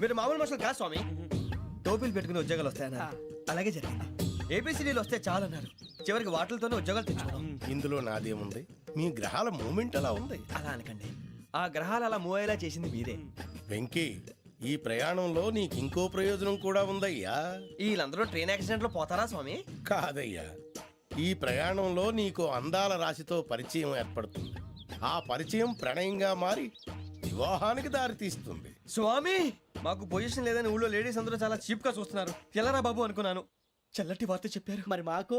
మీరు మామూలు మనుషులు కాదు స్వామి. టోపీలు పెట్టుకుని ఉద్యోగాలు వస్తాయన్నారు, అలాగే జరిగింది. ఏపీసీడీలు వస్తే చాలన్నారు, చివరికి వాటిలతోనే ఉద్యోగాలు తెచ్చుకున్నాం. ఇందులో నాదేముంది, మీ గ్రహాల మూమెంట్ అలా ఉంది. అలా అనకండి, ఆ గ్రహాలు అలా మూవ్ అయ్యేలా చేసింది మీరే. వెంకీ, ఈ ప్రయాణంలో నీకు ఇంకో ప్రయోజనం కూడా ఉందయ్యా. వీళ్ళందరూ ట్రైన్ యాక్సిడెంట్ లో పోతారా స్వామి? కాదయ్యా, ఈ ప్రయాణంలో నీకు అందాల రాశితో పరిచయం ఏర్పడుతుంది. ఆ పరిచయం ప్రణయంగా మారి వివాహానికి దారితీస్తుంది. స్వామి, మాకు పొజిషన్ లేదని ఊళ్ళో లేడీస్ అందరూ చాలా చీప్ గా చూస్తున్నారు. ఎలారా బాబు అనుకున్నాను, చల్లటి వార్త చెప్పారు. మరి మాకు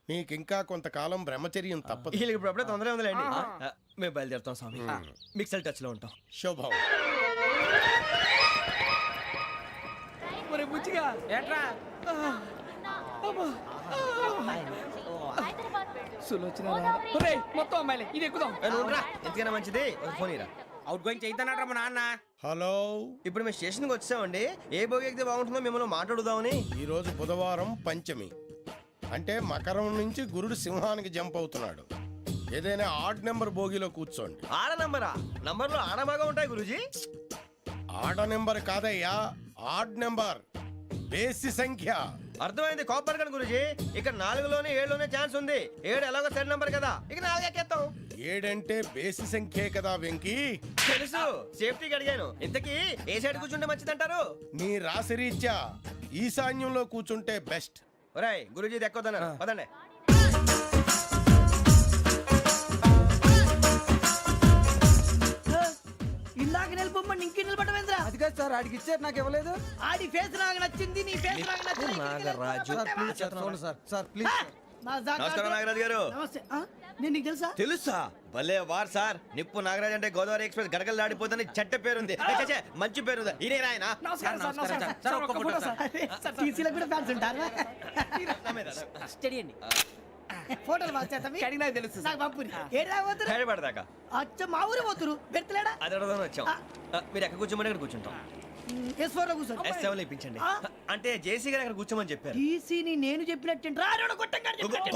నీకింకా కొంతకాలం బ్రహ్మచర్యం తప్పదు. వీళ్ళకి ఇప్పుడు అప్పుడే తొందరగా ఉందిలేండి. మేము బయలుదేరుతాం స్వామి, మిక్సెల్ టచ్ లో ఉంటాం. శుభం. మరి బుచ్చిగా ఏట్రా సులోచన మొత్తం అమ్మాయిలే, ఇది ఎక్కుదాం. ఎందుకైనా మంచిది, ఒక ఫోన్ ఇరా. అవుట్ గోయింగ్ చేద్దానట్రా మా నాన్న. హలో, ఇప్పుడు మేము స్టేషన్కి వచ్చామండి. ఏ బోగి ఎక్కితే బాగుంటుందో మిమ్మల్ని మాట్లాడుదామని. ఈరోజు బుధవారం పంచమి, అంటే మకరం నుంచి గురుడు సింహానికి జంప్ అవుతున్నాడు. ఏదైనా ఆడ్ నెంబర్ బోగిలో కూర్చోండి. ఆడ నంబరా? నంబర్లో ఆడ బాగా ఉంటాయి గురూజీ. ఆడ నెంబర్ కాదయ్యా, ఆడ్ నెంబర్, బేసి సంఖ్య. అర్థమైంది, కాపర్ కానీ గురూజీ. ఇక్కడ 4లోనే 7లోనే ఛాన్స్ ఉంది. 7 ఎలాగో సెడ్ నంబర్ కదా, ఇక 4 ఎక్కేస్తాం. 7 అంటే బేసి సంఖ్యే కదా వెంకీ. తెలుసు, సేఫ్టీకి అడిగాను. ఇంతకీ ఏ సైడ్ కూర్చుంటే మంచిదంటారు? నీ రాశి రీత్యా ఈశాన్యంలో కూర్చుంటే బెస్ట్. ఒరాయ్, గురూజీ దెక్కొద్దన్నారు, పదండి. ఇందాక నిలబొమ్మని ఇంకే నిలబడమేంద్రా? అది కాదు సార్, ఆడికి ఇచ్చారు, నాకు ఇవ్వలేదు. ఆడి ఫేస్ నాకు నచ్చింది, నీ ఫేస్ నాకు నచ్చింది. నాగరాజు. చూడండి సార్, సార్ ప్లీజ్ సార్. నమస్కారం నాగరాజు గారు. నమస్తే. నేను నీకు తెలుసా? తెలుసా? భలే వార్ సార్. నిప్పు నాగరాజ్ అంటే గోదావరి ఎక్స్ప్రెస్ గడగలు దాడిపోతుంది చెట్ట పేరుంది. ఛే, మంచి పేరు. ఈయన ఆయన నమస్కారం సార్, నమస్కారం సార్. ఒక్క ఫోటో సార్. సార్ టీసీలో కూడా ఫ్యాన్స్ ఉంటారా? స్టడీ అండి. ఫోటోలు మార్చేస్తాం. కడిగి నాకు తెలుసు. నాకు పంపుని. ఏడా పోతురు? హైదరాబాద్ అచ్చ మా ఊరు పోతురు. పెడతలేడా? అది అడగదామని వచ్చాం. మీరు ఎక్కడ కూర్చోమని అక్కడ కూర్చుంటాం. S4 లో కూర్చో. S7 ఇప్పించండి. అంటే జేసీ గారు అక్కడ కూర్చోమని చెప్పారు. టీసీని నేను చెప్పినట్టు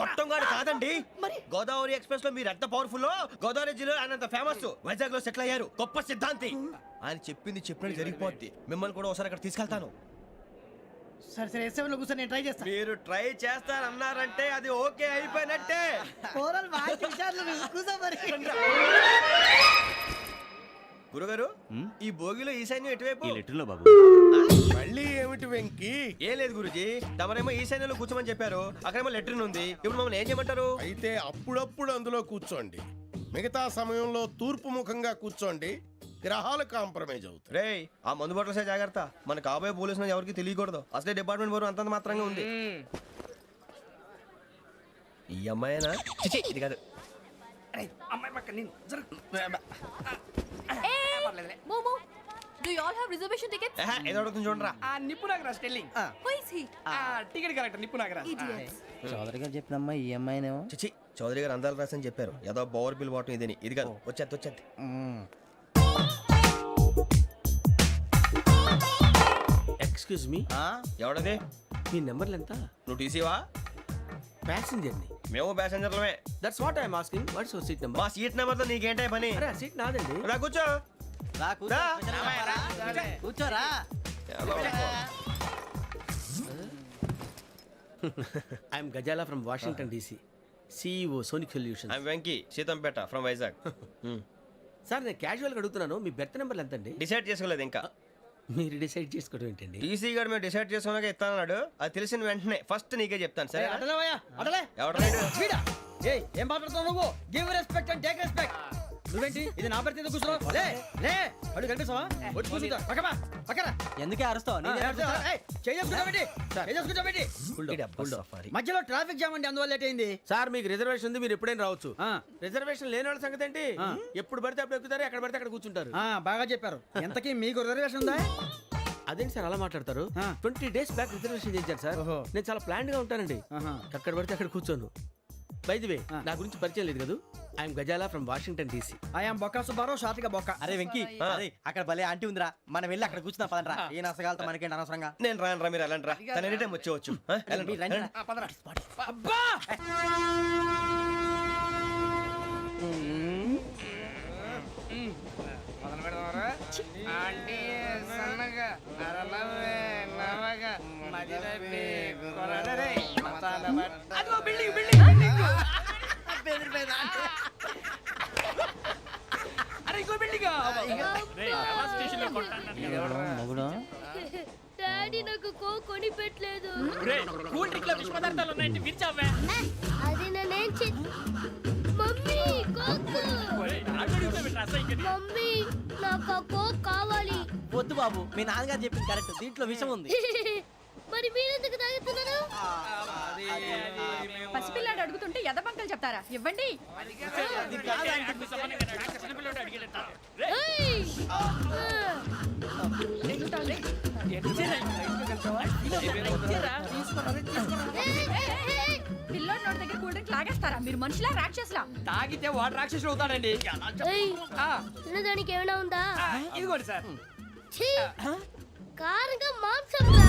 గొట్టంగాడు కాదండి. మరి గోదావరి ఎక్స్ప్రెస్ లో మీరు ఎంత పవర్ఫుల్, గోదావరి జిల్లా ఆయన ఫేమస్, వైజాగ్ లో సెటిల్ అయ్యారు, గొప్ప సిద్ధాంతి. ఆయన చెప్పింది చెప్పినట్టు జరిగిపోద్ది. మిమ్మల్ని కూడా ఒకసారి అక్కడ తీసుకెళ్తాను. సరే సరే, S7 లో కూర్చొని నేను ట్రై చేస్తాను. మీరు ట్రై చేస్తారన్నారంటే అది ఓకే అయిపోయినట్టే. గురుగారు, ఈ భోగిలో ఈశాన్యం ఎటువైపు? బాబు మళ్ళీ ఏమిటి వెంకీ? ఏం లేదు గురుజీ, తమరేమో ఈశాన్యంలో కూర్చోమని చెప్పారు, అక్కడేమో లెట్రిన్ ఉంది. ఇప్పుడు మమ్మల్ని ఏం చేయమంటారు? అయితే అప్పుడప్పుడు అందులో కూర్చోండి, మిగతా సమయంలో తూర్పు ముఖంగా కూర్చోండి. గ్రహాలు కాంప్రమైజ్ అవుతాయి. రే, ఆ మందు బట్టలసే జాగ్రత్త. మన కాబోయే పోలీసులు ఎవరికి తెలియకూడదు. అసలే డిపార్ట్మెంట్ బోరు అంతంత మాత్రంగా ఉంది. ఈ అమ్మాయినా? చిచి, ఇది కాదు. అమ్మాయి పక్క నేను Momo, do you all have reservation tickets? ఏదో అడుగుతుంది చూడరా. నిప్పు Nagaraj sterling. Who is he? Ticket correct నిప్పు నాగరాజ్. Idiots. చౌదరి గారు చెప్పినమ్మా ఈ అమ్మాయినేమో. చిచి, చౌదరి గారు అందాలు రాసని చెప్పారు. ఏదో బోర్ బిల్ వాటం ఇదని. ఇది కాదు, వచ్చేది. Excuse me, ఎవడది? మీ నెంబర్లు ఎంత? నువ్వు టీసీవా? ప్యాసింజర్ ని. మేము ప్యాసెంజర్లమే. That's what I'm asking. What's your seat number? మా సీట్ నెంబర్ తో నీకేంటే పని? అరే ఆ సీట్ నాదండి. రా కూర్చో. రా. కూర్చోరా. I'm Ghazala from Washington DC, CEO Sonic Solutions. I'm Venky, Seethampeta from Vizag. Sir నేను క్యాజువల్ గా అడుగుతున్నాను, మీ బెర్త్ నెంబర్లు ఎంత అండి? డిసైడ్ చేసుకోలేదు ఇంకా. మీరు డిసైడ్ చేసుకోవడం ఏంటండి? టీసీ గారు మేము డిసైడ్ చేసుకున్నాక ఇస్తానన్నాడు. అది తెలిసిన వెంటనే ఫస్ట్ నీకే చెప్తాను. సరే? ఎవరు ఏం మాట్లాడుతావు నువ్వు? Give respect and take respect. నువ్వేంటి ఇది నా పరిస్థితి కూర్చున్నావు? లే లే, అడుగు కనిపిస్తావా? వచ్చి కూర్చుంటా. పక్కన ఎందుకే అరుస్తావు? మధ్యలో ట్రాఫిక్ జామ్ అండి, అందువల్ల లేట్ అయింది. సార్ మీకు రిజర్వేషన్ ఉంది, మీరు ఎప్పుడైనా రావచ్చు. రిజర్వేషన్ లేని వాళ్ళ సంగతి ఏంటి? ఎప్పుడు పడితే అప్పుడు ఎక్కుతారు, ఎక్కడ పడితే అక్కడ కూర్చుంటారు. బాగా చెప్పారు. ఎంతకీ మీకు రిజర్వేషన్ ఉందా? అదేంటి సార్ అలా మాట్లాడతారు? 20 days బ్యాక్ రిజర్వేషన్ చేశారు సార్. నేను చాలా ప్లాన్డ్ గా ఉంటానండి, అక్కడ పడితే అక్కడ కూర్చోను. బై ది వే, నా గురించి పరిచయం లేదు కదా, I'm Ghazala from Washington DC. I'm Bokka Subbarao, short గా బొక్క. అరే వెంకీ, అక్కడ భలే ఆంటీ ఉందిరా, మనం వెళ్ళి అక్కడ కూర్చున్నా పదనరా. ఏ నసగాలతో మనకేంటి అనవసరంగా. నేను రాను, మీరు ఎలాంటి రా, తన ఎనీ టైం వచ్చేవచ్చు. అబ్బా మొదలు పెడదామరా? అనగా నరలవే నవగా మదిరపి కొరడరే అదిగో బిల్డింగ్ బిల్డింగ్ బిల్డింగ్ బెదిరిపోయిందా అరే ఇంకో బిల్డింగ్ మగుడు డాడీ నాకు కోక్ కొని పెట్టలేదు కూల్ డ్రింక్ లో విష పదార్థాలు ఉన్నాయంటే విరిచావే అది నేనేం మమ్మీ కోక్ మమ్మీ నాకు ఆ కోక్ కావాలి వద్దు బాబు మీ నాన్నగారు చెప్పింది కరెక్ట్ దీంట్లో విషయం ఉంది మరి మీరెందుకు తాగుతున్నారు పసిపిల్లాడు అడుగుతుంటే ఎదబంకలు చెప్తారా ఇవ్వండి ఏయ్! పిల్లోడి నోటి దగ్గర కూల్ డ్రింక్ లాగేస్తారా మీరు మనుషులా రాక్షసులా తాగితే వాడు రాక్షసుడు అవుతాడండి ఏయ్! తినడానికి ఏమైనా ఉందా ఇదిగోండి సార్ ఛీ! కారంగా మాంసం రా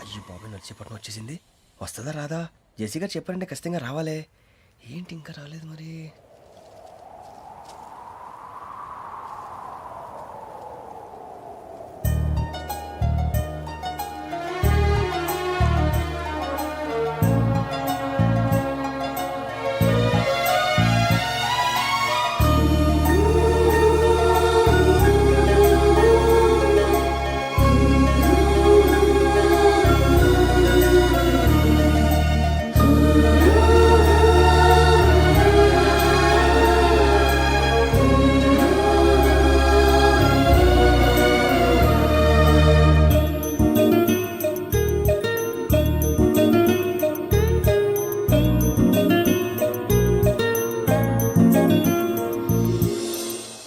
అయ్యి బాబాయ్ నడిచేపట్నం వచ్చేసింది. వస్తుందా రాదా? జెసి గారు చెప్పారంటే ఖచ్చితంగా రావాలే. ఏంటి ఇంకా రాలేదు మరి?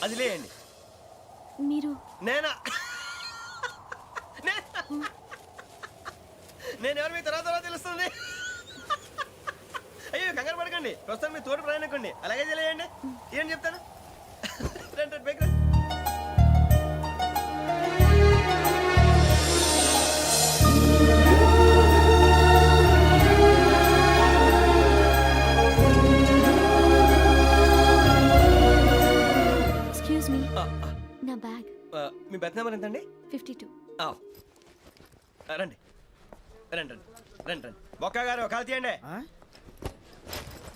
అది లేయండి. మీరు నేనా? నేను ఎవరు మీ తర్వాత తెలుస్తుంది. అయ్యో కంగారు పడకండి, ప్రస్తుతం మీ తోడు ప్రయాణకండి. అలాగే తెలియండి. ఏం చెప్తాను రండి బైక్ రండి. ఎక్స్క్యూజ్ మీ నా బ్యాగ్ మీ బెత్ నెంబర్ ఎంతండి? 52 రండి రండి రండి రండి రండి. బొక్క గారు కాల్ తీయండి.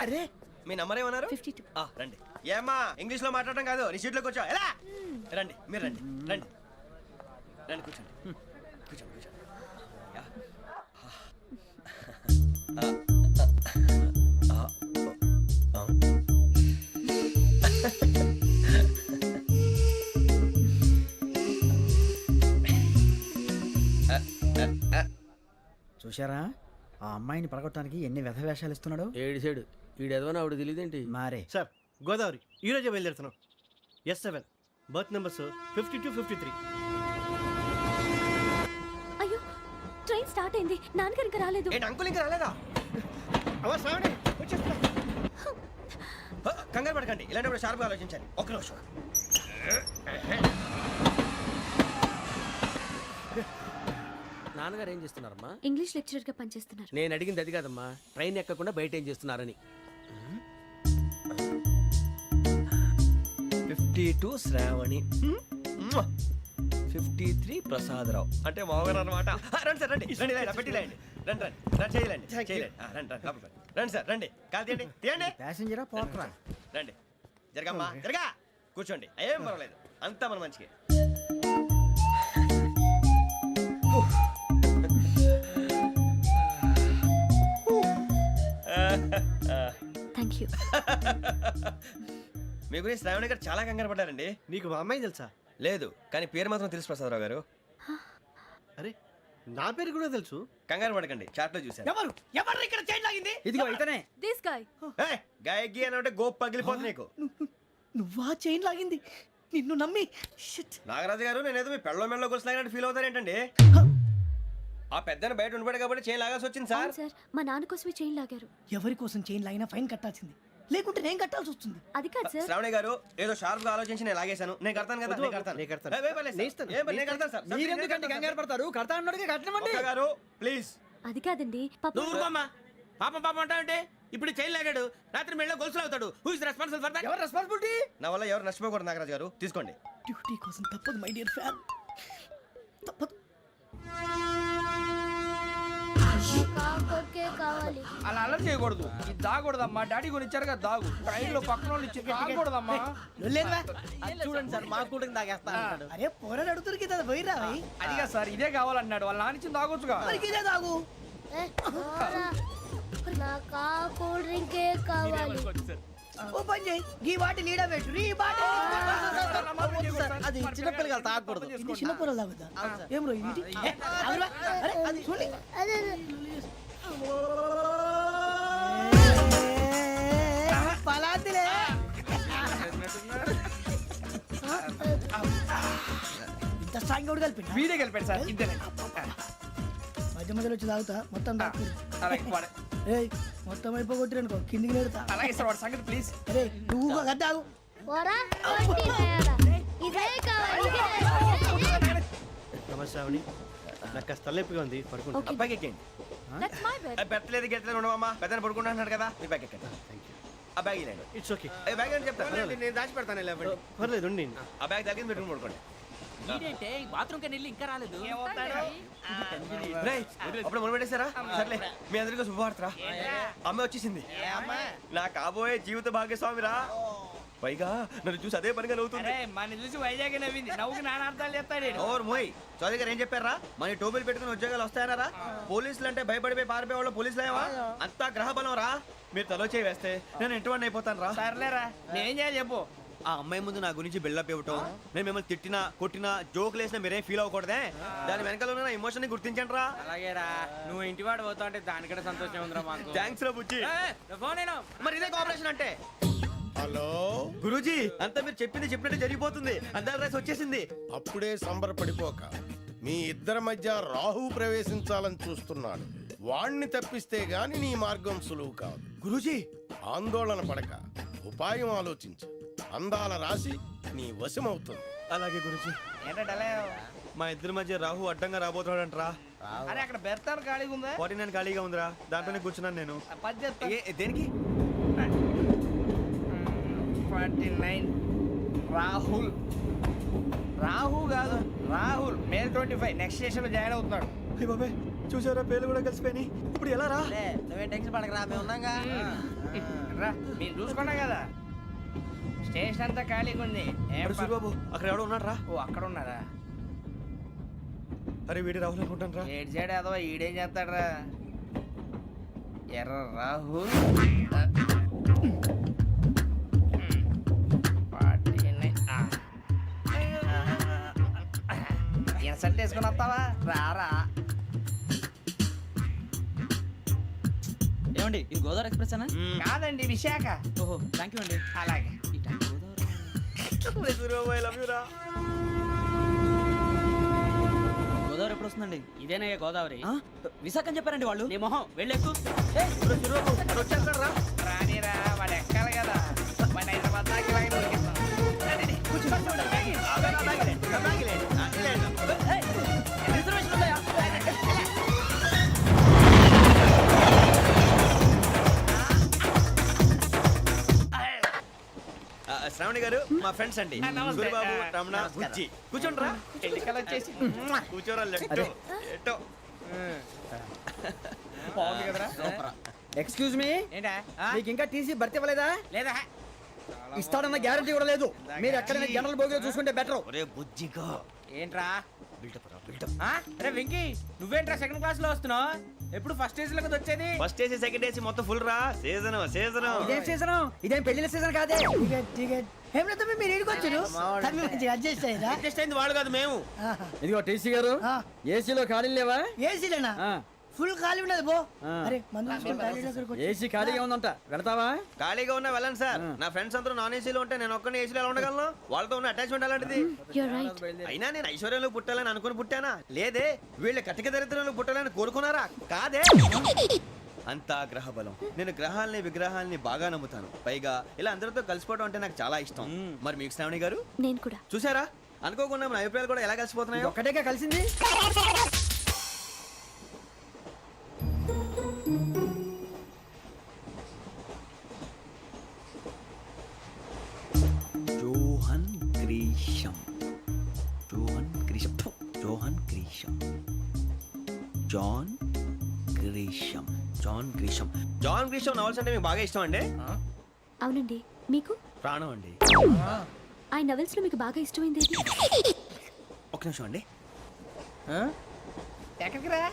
అరే మీ నంబర్ ఏమన్నారు? 52 రండి. ఏమ్మా ఇంగ్లీష్ లో మాట్లాడడం కాదు, నీ సీట్లోకి వచ్చా. ఎలా రండి, మీరు రండి రండి రండి కూర్చోండి కూర్చోండి కూర్చోండి. యా. చూశారా ఆ అమ్మాయిని పడగొట్టడానికి ఎన్ని వ్యధ వేషాలు ఇస్తున్నాడు ఏడు సైడు ఈడు ఎదవని ఆవిడ తెలియదేంటి? మారే సార్ గోదావరి ఈరోజే బయలుదేరుతున్నాం. S7 berth numbers 52, 53. అయ్యో ట్రైన్ స్టార్ట్ అయింది నాన్నగారు ఇంకా రాలేదు ఏంటి అంకుల్ ఇంకా రాలేదా? అవా శ్రావణి వచ్చేస్తున్నా. కంగారు పడకండి, ఇలాంటప్పుడు షార్ప్గా ఆలోచించండి. ఒక్క నిమిషం. నాన్నగారు ఏం చేస్తున్నారమ్మా? ఇంగ్లీష్ లెక్చరర్ గా పనిచేస్తున్నారు నేను అడిగింది అది కాదమ్మా, ట్రైన్ ఎక్కకుండా బయట ఏం చేస్తున్నారని. 52 శ్రావణి, 53 ప్రసాదరావు అంటే మామగారు అనమాట. రండి సార్ రండి రండి ఇలా పెట్టి లేండి. రండి రండి రండి చేయలేండి చేయలేండి. రండి రండి లోపలికి రండి. రండి సార్ రండి, కాల్ తీయండి తీయండి. ప్యాసింజరా పోట్రా రండి జరగమ్మా జరగా కూర్చోండి. ఏం పర్వాలేదు, అంతా మన మంచికి. థ్యాంక్ యూ మీ గురించి శ్రావణి గారు చాలా కంగారు పడ్డారండి. నీకు మా అమ్మాయి తెలుసా? లేదు, కానీ పేరు మాత్రం తెలుసు ప్రసాదరావు గారు. అరే నా పేరు కూడా తెలుసు. కంగారు పడకండి, చాట్ లో చూశాను. ఎవరు ఎవరు ఇక్కడ చైన్ లాగింది ఇదిగో ఇతనే దిస్ గాయ్ గాయకి అని అంటే గోప్ పగిలిపోతుంది నీకు. నువ్వా చైన్ లాగింది నిన్ను నమ్మి షిట్ నాగరాజు గారు నేనేదో మీ పెళ్ళ మెళ్ళలో గురిసిలాగినట్టు ఫీల్ అవుతారేంటండి? ఆ పెద్దని బయట ఉండిపోయాడు కాబట్టి చేయి లాగాల్సి వచ్చింది సార్. అవును సార్ మా నాన్న కోసమే చైన్ లాగారు ఎవరి కోసం చైన్ లాగినా ఫైన్ కట్టాల్సింది లేకుంటే నేను కట్టాల్సి వస్తుంది అది కాదు సార్ శ్రావణి గారు ఏదో షార్ప్ గా ఆలోచించి నేను లాగేశాను. నేను కడతాను కదా, నేను కడతాను. నేను కడతాను. ఏ, పర్లేదు సార్. నేను ఇస్తాను. ఏ, పర్లేదు, నేను కడతాను సార్. మీరెందుకంటే కంగారు పడతారు కడతా అన్నాడుగా కట్టమండి ఒక్క గారు ప్లీజ్. అది కాదండి పాప నువ్వు ఊరుకోమ్మా. పాపం పాపం అంటావంటే ఇప్పుడు చైన్ లాగాడు, రాత్రి మెళ్ళ గొలుసులు అవుతాడు. Who is responsible for that? ఎవరు రెస్పాన్సిబిలిటీ? నా వల్ల ఎవరు నష్టపోకూడదు నాగరాజు గారు, తీసుకోండి. డ్యూటీ కోసం తప్పదు మై డియర్ ఫ్యాన్, తప్పదు. కావాలి. అలా అలర్ చేయకూడదు. ఇది దాగకూడదమ్మా. డాడీ కొని ఇచ్చారు కదా దాగు. ట్రైన్ లో పక్కన వాళ్ళు ఇచ్చి దాగకూడదమ్మా. చూడండి సార్, మా కూడా తాగేస్తా. అరే పోరాడు అడుగుతారు కదా, పోయిరా భయ్. అదిగా సార్, ఇదే కావాలన్నాడు. వాళ్ళ నాన్న ఇచ్చింది తాగొచ్చుగా. మరి ఇదే తాగు. నాకు ఆ కూల్ డ్రింకే కావాలి. ఓ పని చేయి, ఈ బాటి లీడ పెట్టు, ఈ బాటి. అది చిన్నపిల్లలు తాగకూడదు, ఇది చిన్నపిల్లలు తాగుతా. ఏం రో ఇది? అరే అది చూడండి. అదే పలాతిలే. ఇంత స్ట్రాంగ్ కూడా కలిపి వీడే గెలిపాడు సార్. ఇద్దరే. మధ్య మధ్యలో వచ్చి తాగుతా, మొత్తం తాగు. అలాగే వాడు. ఏయ్ మొత్తం అయిపోగొట్టి అనుకో, కిందికి నేడుతా. అలాగే సార్, వాడు సంగతి ప్లీజ్. అరే నువ్వు గద్ద తాగు. పోరా, కొట్టి తయారా. ఇదే కావాలి. నమస్తే శ్రావణి, నాకు కాస్త తలెప్పిగా ఉంది, పడుకుంటా. Okay. బ్యాగ్ ఎక్కండి. That's my bed. పెట్టలేదు గెట్టలేదు ఉండవమ్మా, పెద్దని పడుకుంటున్నాడు కదా, మీ బ్యాగ్ ఎక్కండి. ఆ బ్యాగ్ ఇలాండి. ఇట్స్ ఓకే, బ్యాగ్ అని చెప్తాను, నేను దాచి పెడతాను. పర్లేదు ఉండి. ఆ బ్యాగ్ తగ్గింది పెట్టుకుని పడుకోండి. బాత్రూమ్ కెళ్ళి ఇంకా రాలేదు. రేయ్, అప్పుడు మొదలు పెట్టేశారా? సర్లే, మీ అందరికీ శుభవార్తరా, అమ్మ వచ్చేసింది. నా కాబోయే జీవిత భాగ్యస్వామిరా. పైగా నన్ను చూసి అదే పనిగా నవ్వుతుంది. మన చూసి వైజాగ్ నవ్వింది. నవ్వుకి నాన్న అర్థాలు చెప్తాడు. ఓర్ మోయ్, చౌదరి గారు ఏం చెప్పారా? మన టోబీలు పెట్టుకుని ఉద్యోగాలు వస్తాయనరా? పోలీసులు అంటే భయపడిపోయి పారిపోయే వాళ్ళు పోలీసులేవా? అంతా గ్రహ బలం రా. మీరు తలో చేయి వేస్తే నేను ఇంటివాడిని అయిపోతాను రా. సర్లేరా, నేనేం చేయాలి చెప్పు. ఆ అమ్మాయి ముందు నా గురించి బిల్డప్ ఇవ్వటం, నేను మిమ్మల్ని తిట్టినా కొట్టినా జోకులు వేసినా మీరేం ఫీల్ అవ్వకూడదే. దాని వెనకాల ఉన్న ఎమోషన్ ని గుర్తించండి రా. అలాగేరా, నువ్వు ఇంటివాడు పోతా అంటే దానికంటే సంతోషం ఉందిరా మాకు. థ్యాంక్స్ రా బుజ్జి. ఫోన్ మరి ఇదే కోఆపరేషన్ అంటే. హలో, గురూజీ, అంతా మీరు చెప్పింది చెప్పినట్టు జరిగిపోతుంది. అందాల రైస్ వచ్చేసింది. అప్పుడే సంబరపడిపోక. మీ ఇద్దరి మధ్య రాహు ప్రవేశించాలని చూస్తున్నాడు. వాణ్ణి తప్పిస్తే గాని నీ మార్గం సులువు కాదు. గురూజీ, ఆందోళన పడక, ఉపాయం ఆలోచించు. అందాల రాశి నీ వశమవుతుంది. అలాగే గురూజీ. ఏంటంటే మా ఇద్దరి మధ్య రాహు అడ్డంగా రాబోతున్నాడంట్రా. అరే అక్కడ బెర్తాను ఖాళీగా ఉందా? 49 ఖాళీగా ఉందిరా, దాంట్లోనే కూర్చున్నాను నేను. పది చెప్తా. దేనికి? 49 రాహుల్. రాహు కాదు, రాహుల్. మే 25 నెక్స్ట్ స్టేషన్ లో జాయిన్ అవుతున్నాడు. అయ్య బాబాయ్, చూసారా పేర్లు కూడా కలిసిపోయినాయి. ఇప్పుడు ఎలా రా? నువ్వేం టెన్షన్ పడకరా, మేము ఉన్నాగా. రా, మీరు చూసుకున్నా కదా. స్టేషన్ అంతా ఖాళీగా ఉంది. ఏం అరే సూరిబాబు, అక్కడ ఎవడో ఉన్నాడు రా. ఓ అక్కడ ఉన్నారా? అరే వీడి రాహుల్ అనుకుంటాను రా. ఏడు సైడ్ అదో ఈడేం చేస్తాడరా? ఎర్ర రాహుల్. ఇన్సల్ట్ వేసుకుని వస్తావా? రారా. ఏమండి ఇది గోదావరి ఎక్స్ప్రెస్ అనా? కాదండి, విశాఖ. ఓహో థ్యాంక్ యూ అండి. అలాగే. సూరిబాబు, ఐ లవ్ యు రా. గోదావరి ఎప్పుడు వస్తుందండి? ఇదేనయ్య గోదావరి. విశాఖ అని చెప్పారండి వాళ్ళు. నీ మొహం వెళ్ళెక్కు. వచ్చేస్తాడు రా. రానిరా, వాడు ఎక్కాలి కదా. వాడిని హైదరాబాద్ దాకా ఇలాగే దొరికిస్తాం. రిజర్వేషన్ ఉన్నాయా? శ్రావణి గారు మా ఫ్రెండ్స్ అండి. నమస్తే. సూరిబాబు, రమణ, బుజ్జి. కూర్చోండి రా. ఎన్నికలు వచ్చేసి కూర్చోరా. లెట్టో ఎట్టో. బాగుంది కదరా. ఎక్స్క్యూజ్ మీ, ఏంటా? మీకు ఇంకా టీసీ భర్తీ ఇవ్వలేదా? లేదా ఇస్తాడన్న గ్యారంటీ కూడా లేదు. మీరు ఎక్కడైనా జనరల్ బోగిలో చూసుకుంటే బెటర్. ఒరే బుజ్జిగా, ఏంట్రా? బిల్డప్ రా, బిల్డప్. అరే వెంకీ, నువ్వేంట్రా సెకండ్ క్లాస్ లో వస్తున్నావు? ఎప్పుడు ఫస్ట్ ఏజ్ లో కదా వచ్చేది? ఫస్ట్ ఏసీ సెకండ్ ఏసీ మొత్తం ఫుల్ రా. Season season. ఇదేం సీజన్? ఇదేం పెళ్లిన సీజన్ కాదే. టికెట్ టికెట్ ఏం లేదు, మీరు ఇడికొచ్చారు. అడ్జస్ట్ అయ్యారా? అడ్జస్ట్ అయింది వాళ్ళు కాదు, మేము. ఇదిగో టీసీ గారు, ఏసీలో ఖాళీ లేవా? ఏసీలేనా? ఫుల్ ఖాళీ ఉన్నది బో. అరే ఏసీ ఖాళీగా ఉందంట, వెళ్తావా? ఖాళీగా ఉన్నా వెళ్ళండి సార్. నా ఫ్రెండ్స్ అందరూ నాన్ ఏసీలో ఉంటే నేను ఒక్కనే ఏసీలో ఎలా ఉండగలను? వాళ్ళతో ఉన్న అటాచ్మెంట్ అలాంటిది. You're right. అయినా నేను ఐశ్వర్యంలో పుట్టాలని అనుకుని పుట్టానా? లేదే. వీళ్ళ కటిక దరిద్రంలో పుట్టాలని కోరుకున్నారా? కాదే. అంతా గ్రహ బలం. నేను గ్రహాలని విగ్రహాలని బాగా నమ్ముతాను. పైగా ఇలా అందరితో కలిసిపోవడం అంటే నాకు చాలా ఇష్టం. మరి మీకు శ్రావణి గారు? నేను కూడా. చూసారా, అనుకోకుండా మన అభిప్రాయాలు కూడా ఎలా కలిసిపోతున్నాయి. ఒక్కటేగా కలిసింది. గ్రీషం జోహన్ గ్రీషం ఫు, John Grisham John Grisham John Grisham John Grisham novels అంటే మీకు బాగా ఇష్టం అండి అవునండి. మీకు? ప్రాణం అండి. ఆయన నవెల్స్ లో మీకు బాగా ఇష్టమైంది ఏది? ఒక్క నిమిషం అండి. ఎక్కడికి రా?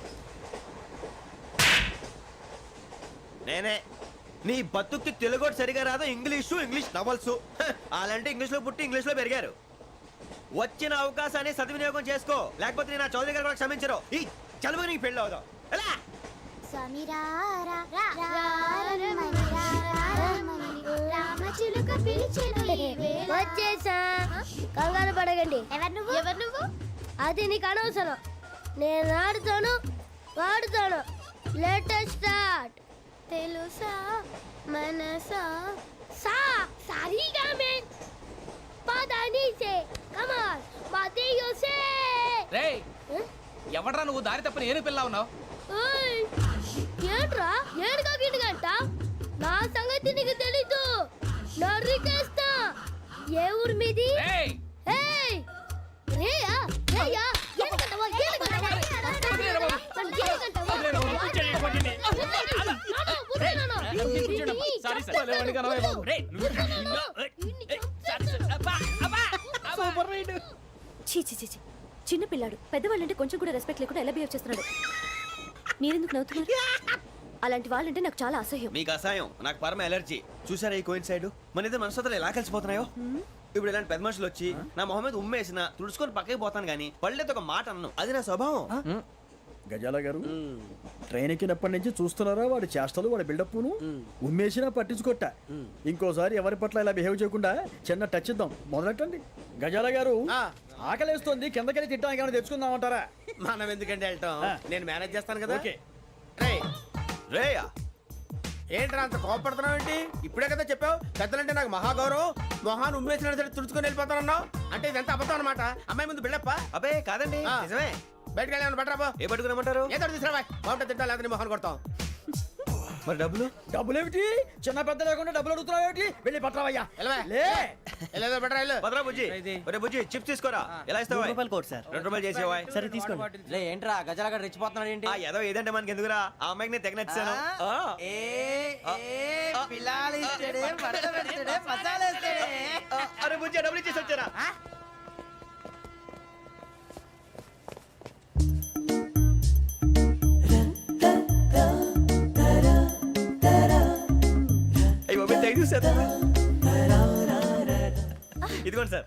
నేనే నీ బతుక్కి తెలుగు సరిగా రాదు, ఇంగ్లీష్ నవల్స్. అలాంటి ఇంగ్లీష్లో పుట్టి ఇంగ్లీష్లో పెరిగారు. వచ్చిన అవకాశాన్ని సద్వినియోగం చేసుకో, లేకపోతే నేను నా చౌదరి గారు కూడా క్షమించరు. ఈ చలువు నీకు పెళ్ళి అవుదాం. ఎలా? వచ్చేసా, కంగారు పడకండి. ఎవరు నువ్వు? అది నీకు అనవసరం. నేను ఆడుతాను, వాడుతాను. Latest start. తెలుసా మనసా సా సారీగా మెన్ పదానిసే కమాన్ మదేయోసే. రేయ్ ఎవడ్రా నువ్వు దారి తప్పని ఏను పిల్ల ఉన్నావు? ఓయ్ ఏంట్రా ఏడుగా గిడుగంట? నా సంగతి నీకు తెలీదు. నరికేస్తా. ఏ ఊరు మీది? రేయ్ ఏయ్ రేయా రేయా ఏడుగంటవా ఏడుగంటవా సారీ సార్ రేయ్ సూపర్ రైడ్. చీ చీ చీ చీ. చిన్న పిల్లాడు పెద్దవాళ్ళంటే కొంచెం కూడా రెస్పెక్ట్ లేకుండా ఎలా బిహేవ్ చేస్తున్నాడు. మీరెందుకు నవ్వుతున్నారు? అలాంటి వాళ్ళంటే నాకు చాలా అసహ్యం. మీకు అసహాయం, నాకు పరమ ఎలర్జీ. చూసారా ఈ కోయిన్సైడ్? మన ఇద్దరు మనస్తత్వాలు ఎలా కలిసిపోతున్నాయో. ఇప్పుడు ఇలాంటి పెద్ద మనుషులు వచ్చి నా మొహం మీద ఉమ్మేసిన తుడుచుకొని పక్కకి పోతాను కానీ పళ్ళేతో ఒక మాట అన్ను. అది నా స్వభావం. గజాల గారు ట్రైన్ ఎక్కినప్పటి నుంచి చూస్తున్నారా వాడి చేష్టలు, వాడి బిల్డప్ను? ఉమ్మేసినా పట్టించుకోట. ఇంకోసారి ఎవరి పట్ల ఇలా బిహేవ్ చేయకుండా చిన్న టచ్ ఇద్దాం. మొదలెట్టండి. గజాల గారు ఆకలేస్తుంది, కిందకెళ్ళి తిట్టడానికి ఏమైనా తెచ్చుకుందామంటారా? మనం ఎందుకంటే వెళ్తాం, నేను మేనేజ్ చేస్తాను కదా. ఓకే. రేయ్, రేయా ఏంట్రా అంత కోపడుతున్నావు ఏంటి? ఇప్పుడే కదా చెప్పావు పెద్దలంటే నాకు మహాగౌరవం, మొహాన్ని ఉమ్మేసిన సరే తుడుచుకొని వెళ్ళిపోతానన్నావు. అంటే ఇదంతా అబద్ధం అనమాట. అమ్మాయి ముందు బిల్డప్ప. అబ్బే కాదండి, ఆ. నిజమే. బయటకు వెళ్ళి బట్రాబో. ఏ పట్టుకురమ్మంటారు? ఏదో తీసుకురా బాగుంటుంది తింటా, లేదా నీ మొహాన్ని కొడతాం. మరి డబ్బులు? డబ్బులు ఏమిటి? చిన్న పెద్ద లేకుండా డబ్బులు అడుగుతున్నావు ఏమిటి? వెళ్ళి పట్టరావయ్యా. వెళ్ళవా? లే వెళ్ళేదో బట్రా వెళ్ళు. భద్రా బుజ్జి, ఒరే బుజ్జి చిప్స్ తీసుకోరా. ఎలా ఇస్తావా? రూపాయలు కోట్ సార్. 2 రూపాయలు చేసేవా? సరే తీసుకోండి. లే ఏంట్రా గజాల గారు రెచ్చిపోతున్నాడు ఏంటి? ఆ ఏదో ఏదంటే మనకి ఎందుకురా, ఆ అమ్మాయికి నేను తెగ నచ్చాను. అరే బుజ్జి డబ్బులు ఇచ్చేసి వచ్చారా? అయ్యి బాబు తెగ చూసారా? ఇదిగోండి సార్.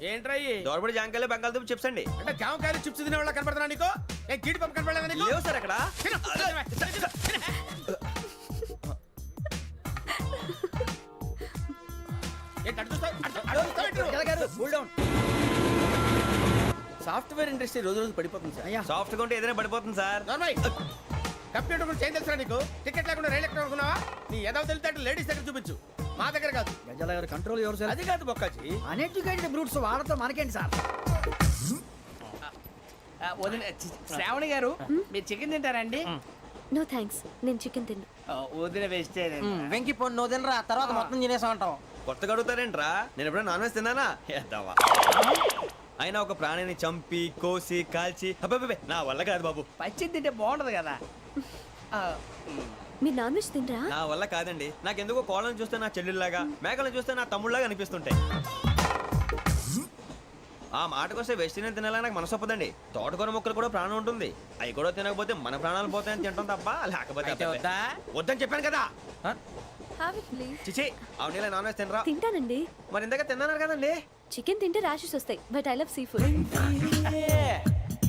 ఏంట్రా ఇయి? దోరబడి జాంకాయలు బంగాళదుంప చిప్స్ అండి. అంటే జామకాయలు చిప్స్ తినే వాళ్ళ కనపడుతున్నా నీకు? ఏ జీడి పంపు కనపడలేదా నీకు? లేవు సార్ అక్కడ. తిను. ఏంటి అటు చూస్తావు? అటు చూస్తావు ఏంటి నువ్వు? గజాల గారు కూల్ డౌన్. సాఫ్ట్వేర్ ఇండస్ట్రీ రోజు రోజు పడిపోతుంది సార్. అయ్యా సాఫ్ట్ గా ఉంటే ఏదైనా పడిపోతుంది సార్. నార్మల్ కంప్యూటర్ గురించి ఏం తెలుసా నీకు? టికెట్ లేకుండా రైలు ఎక్కడ అనుకున్నావా? నీ ఏదో తెలితే లేడీస్ దగ్గర చూపించు, మా దగ్గర కాదు. గజాల గారు కంట్రోల్ ఎవరు సార్? అది కాదు బొక్కాజీ. అన్ఎడ్యుకేటెడ్ బ్రూట్స్ వాడతో మనకేంటి సార్? శ్రావణి గారు మీరు చికెన్ తింటారండి? నో థ్యాంక్స్, నేను చికెన్ తిన్నా. వదిన వేస్తే వెంకి పొన్ను నువ్వు తినరా, తర్వాత మొత్తం తినేసా ఉంటాం. కొత్తగా అడుగుతారేంట్రా? నేను ఎప్పుడైనా నాన్ వెజ్ తిన్నానా? ఎద్దావా. అయినా ఒక ప్రాణిని చంపి కోసి కాల్చి అబ్బబ్బే నా వల్ల కాదు బాబు. పచ్చి తింటే బాగుంటది కదా. మీరు నాన్ వెజ్ తినరా? నా వల్ల కాదండి. నాకెందుకో కోళ్ళని చూస్తే నా చెల్లెళ్ళలాగా, మేకలను చూస్తే నా తమ్ముళ్ళలాగా అనిపిస్తుంటాయి. ఆ మాటకొస్తే వెస్టిరియన్ తినాలని నాకు మనసు ఒప్పదండి. తోటకూర మొక్కలు కూడా ప్రాణం ఉంటుంది. అవి కూడా తినకపోతే మన ప్రాణాలు పోతాయని తింటాం తప్ప లేకపోతే అబ్బబ్బే. వద్దని చెప్పాను కదా. Have it, please. చిచి అవునీ నాన్ వెజ్ తినరా? తింటానండి. మరి ఇందాక తిన్నాను కదండి. చికెన్ తింటే ర్యాషెస్ వస్తాయి, but I love sea food.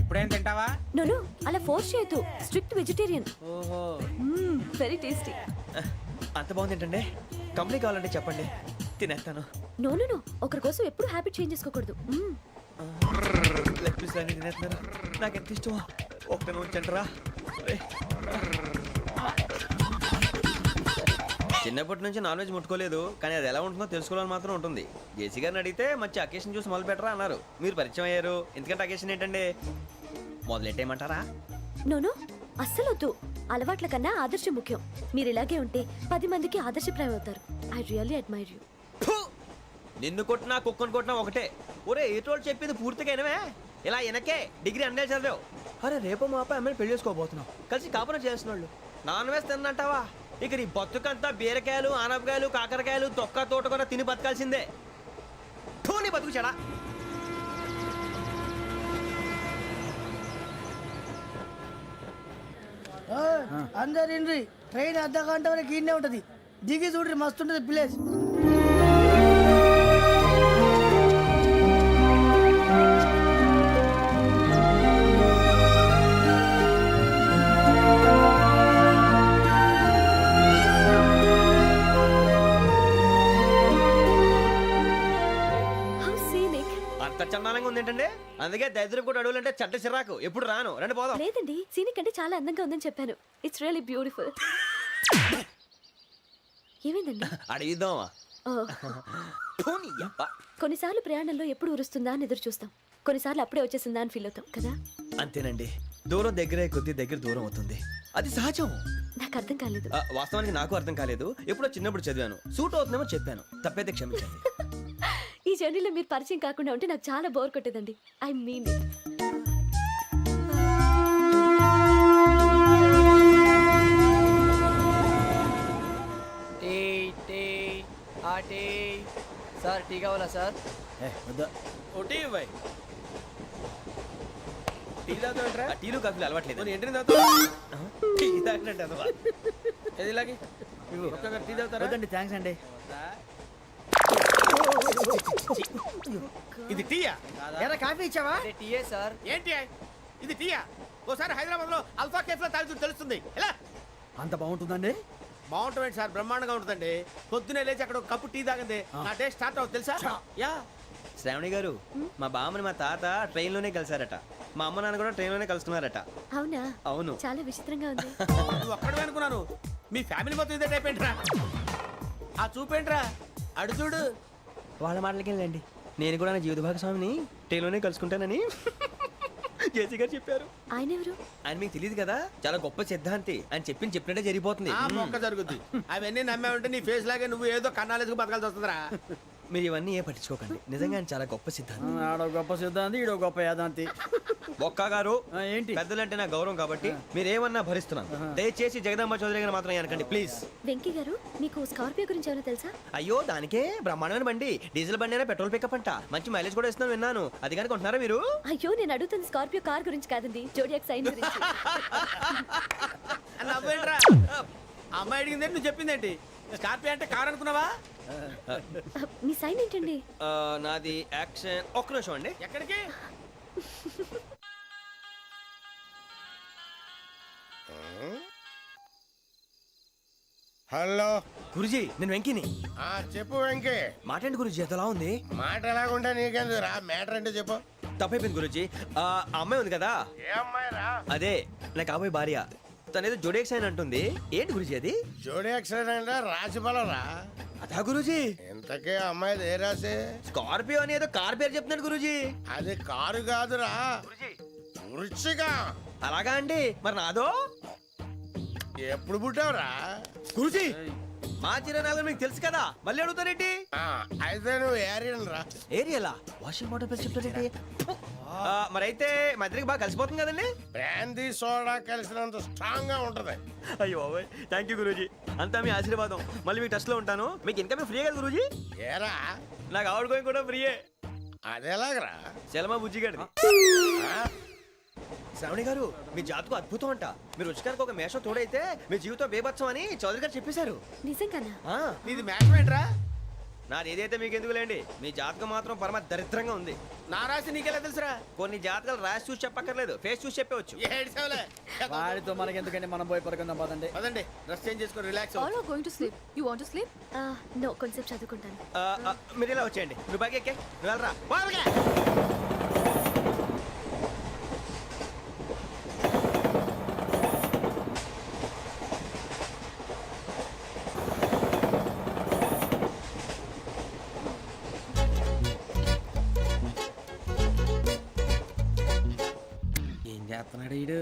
ఇప్పుడేం తింటావా? నో అలా ఫోర్స్ చేయొద్దు. Strict vegetarian. ఓహో. Very tasty. అంత బాగుంది ఏంటండి? కంపెనీ కావాలంటే చెప్పండి, తినేస్తాను. నో ఒకరి కోసం ఎప్పుడు హ్యాబిట్ చేంజ్ చేసుకోకూడదు. లెగ్ పీస్ అన్ని తినేస్తున్నారు. నాకు ఎంత ఇష్టం. ఒకటే ఉంచండిరా. చిన్నప్పటి నుంచి నాన్ వెజ్ ముట్టుకోలేదు, కానీ అది ఎలా ఉంటుందో తెలుసుకోవాలని మాత్రం ఉంటుంది. జేసీ గారిని అడిగితే మంచి అకేషన్ చూసి మొదలు పెట్టరా అన్నారు. మీరు పరిచయం అయ్యారు, ఎందుకంటే అకేషన్ ఏంటండి? మొదలెట్టేయమంటారా? నో అస్సలు వద్దు. అలవాట్ల కన్నా ఆదర్శం ముఖ్యం. మీరు ఇలాగే ఉంటే 10 మందికి ఆదర్శప్రాయం అవుతారు. I really admire you. నిన్ను కొట్టినా కుక్కను కొట్టినా ఒకటే. ఒరే ఏటోళ్ళు చెప్పింది పూర్తిగా వినవే. ఇలా వెనకే డిగ్రీ అన్నే చదివావు. అరే రేపు మా అబ్బాయి అమ్మాయిని పెళ్లి చేసుకోబోతున్నావు, కలిసి కాపురం చేసిన వాళ్ళు నాన్ వేసి తిన్నంటావా? ఇక నీ బతుకంతా బీరకాయలు ఆనపకాయలు కాకరకాయలు తొక్క తోట కూడా తిని బతకాల్సిందే. నీ బతుకు చెడా. అందరు ఇండ్రి ట్రైన్ అర్ధ గంట వరకు ఇన్నే ఉంటది. దిగి చూడ్రి మస్తు ఉంటది ప్లేస్. How scenic. అంత చందానంగా ఉంది ఏంటంటే, అందుకే దరిద్రం కూడా అడవులంటే చెడ్డ చిరాకు. ఎప్పుడు రాను, రండి పోదాం. లేదండి, సీనిక్ అంటే చాలా అందంగా ఉందని చెప్పాను. It's really beautiful. ఏమైందండి? అడిగిద్దామా? ఓ, కొన్నిసార్లు ప్రయాణంలో ఎప్పుడు ఉరుస్తుందా అని ఎదురు చూస్తాం, కొన్నిసార్లు అప్పుడే వచ్చేసిందా అని ఫీల్ అవుతాం కదా. అంతేనండి, దూరం దగ్గరే కొద్ది దగ్గర దూరం అవుతుంది, అది సహజం. నాకు అర్థం కాలేదు. వాస్తవానికి నాకు అర్థం కాలేదు. ఎప్పుడో చిన్నప్పుడు చదివాను, సూట్ అవుతుందేమో చెప్పాను, తప్పైతే క్షమించండి. ఈ జర్నీలో మీరు పరిచయం కాకుండా ఉంటే నాకు చాలా బోర్ కొట్టేదండి. I mean it. Sir tea కావాలా సార్? టీలు కాఫీలు అలవాట్లేదు. థ్యాంక్స్ అండి. ఇది టీయా? ఎరా కాఫీ ఇచ్చావా? టీయే సార్. ఏంటి ఇది టీయా? ఓసారి హైదరాబాద్ లో అల్ఫా కేఫ్ లో తాగుతూ తెలుస్తుంది. ఎలా అంత బాగుంటుందండి? బాగుంటుంది సార్, బ్రహ్మాండంగా ఉంటుందండి. పొద్దునే లేచి అక్కడ ఒక కప్పు టీ తాగింది నా డే స్టార్ట్ అవుతుంది తెలుసా? యా. శ్రావణి గారు, మా బామ్మని మా తాత ట్రైన్ లోనే కలిసారట, మా అమ్మ నాన్న కూడా ట్రైన్ లోనే కలుస్తున్నారట. అవునా? అవును. చాలా విచిత్రంగా ఉంది. నువ్వు ఒక్కడే అనుకున్నాను, మీ ఫ్యామిలీ మొత్తం ఇదే టైప్ ఏంట్రా? ఆ చూపేంట్రా, అడు చూడు. వాళ్ళ మాటలకి వెళ్ళండి, నేను కూడా నా జీవిత భాగస్వామిని ట్రైన్ లోనే కలుసుకుంటానని జేసీ గారు చెప్పారు. ఆయన ఎవరు? ఆయన మీకు తెలియదు కదా, చాలా గొప్ప సిద్ధాంతి అని చెప్పినట్టే జరిగిపోతుంది. ఆ మొక్క జరుగుద్ది. అవన్నీ నమ్మే ఉంటే నీ ఫేస్ లాగే నువ్వు ఏదో కన్నాలేసుకు బతకాల్సి వస్తుందిరా. మీరు ఇవన్నీ ఏ పట్టించుకోకండి, నిజంగా ఆయన చాలా గొప్ప సిద్ధాంతి. ఆడో గొప్ప సిద్ధాంతి, ఈడో గొప్ప యాదాంతి. బొక్క గారు, ఏంటి? పెద్దలంటే నా గౌరవం కాబట్టి మీరేమన్నా భరిస్తున్నాను. దయచేసి జగదాంబ చౌదరి గారు మాత్రం అనకండి ప్లీజ్. వెంకీ గారు, మీకు స్కార్పియో గురించి ఏమైనా తెలుసా? అయ్యో దానికే బ్రహ్మాండమైన బండి, డీజిల్ బండి అయినా పెట్రోల్ పికప్ అంట, మంచి మైలేజ్ కూడా ఇస్తున్నాను విన్నాను. అది కానీ కొంటున్నారా మీరు? అయ్యో నేను అడుగుతుంది స్కార్పియో కార్ గురించి కాదండి, జోడియాక్ సైన్ గురించి. నవ్వేంట్రా? అమ్మాయి అడిగింది నువ్వు చెప్పిందేంటి? స్కార్పియో అంటే కార్ అనుకున్నావా? మీ సైన్ ఏంటండి? నాది యాక్షన్. ఒక్క నిమిషం అండి. ఎక్కడికి? హలో గురుజీ, నేను వెంకిని. చెప్పు వెంకీ. మాట ఏంటి గురుజీ, ఎంతలా ఉంది? మాట ఎలాగుంటా నీకెందుకు రా, మ్యాటర్ అంటే చెప్పు. తప్పైపోయింది గురుజీ. ఆ అమ్మాయి ఉంది కదా, ఏ అమ్మాయి రా? అదే నా కాబోయే భార్య. తనేదో జోడేక్ సైన్ అంటుంది. ఏంటి గురుజీ అది? జోడి యాక్సిడెంట్ రాసి బలరా? అదా గురుజీ. ఇంతకే అమ్మాయి ఏ రాసి? స్కార్పియో అని ఏదో కార్ పేరు చెప్తున్నాడు గురుజీ. అది కారు కాదురా, వృచ్చిక. అలాగా అండి, మరి నాదో? ఎప్పుడు పుట్టావురా? గురుజీ మా చిరనాలు మీకు తెలుసు కదా, మళ్ళీ అడుగుతారేంటి? అయితే నువ్వు ఏరియన్ రా. ఏరియలా? వాషింగ్ వాటర్ పేరు చెప్తారేంటి? మరైతే మా ఇద్దరికి బాగా కలిసిపోతుంది కదండి. బ్రాందీ సోడా కలిసినంత స్ట్రాంగ్ గా ఉంటది. అయ్యో థ్యాంక్ యూ గురూజీ, అంతా మీ ఆశీర్వాదం. మళ్ళీ మీకు టచ్ లో ఉంటాను. మీకు ఇన్కమ్ ఫ్రీ కదా గురూజీ? ఏరా, నాకు ఆవిడ గోయింగ్ కూడా ఫ్రీయే. అదేలాగరా? చలమా బుజ్జి గారిది. శ్రావణి గారు, మీ జాతకు అద్భుతం అంట. మీరు రుచికారికి ఒక మేషం తోడైతే మీ జీవితం బేబత్సం అని చౌదరి గారు చెప్పేశారు. నిజంగానా? నీది మ్యాటర్ ఏంట్రా? నాది ఏదైతే మీకు ఎందుకులేండి, మీ జాతకం మాత్రం పరమ దరిద్రంగా ఉంది. నా రాసి నీకెలా తెలుసురా? కొన్ని జాతకాలు రాసి చూసి చెప్పక్కర్లేదు, ఫేస్ చూసి చెప్పవచ్చు. వాడితో మనకి ఎందుకంటే మనం పోయి పడుకుందాం పదండి. పదండి, డ్రెస్ చేంజ్ చేసుకొని relax. All are going to sleep. You want to sleep? No, కొంచెం చదువుకుంటాను. మీరు ఇలా వచ్చేయండి. నువ్వు బాగా ఎక్కే, నువ్వు వెళ్ళరా. ఏం చేస్తున్నాడు ఈడు?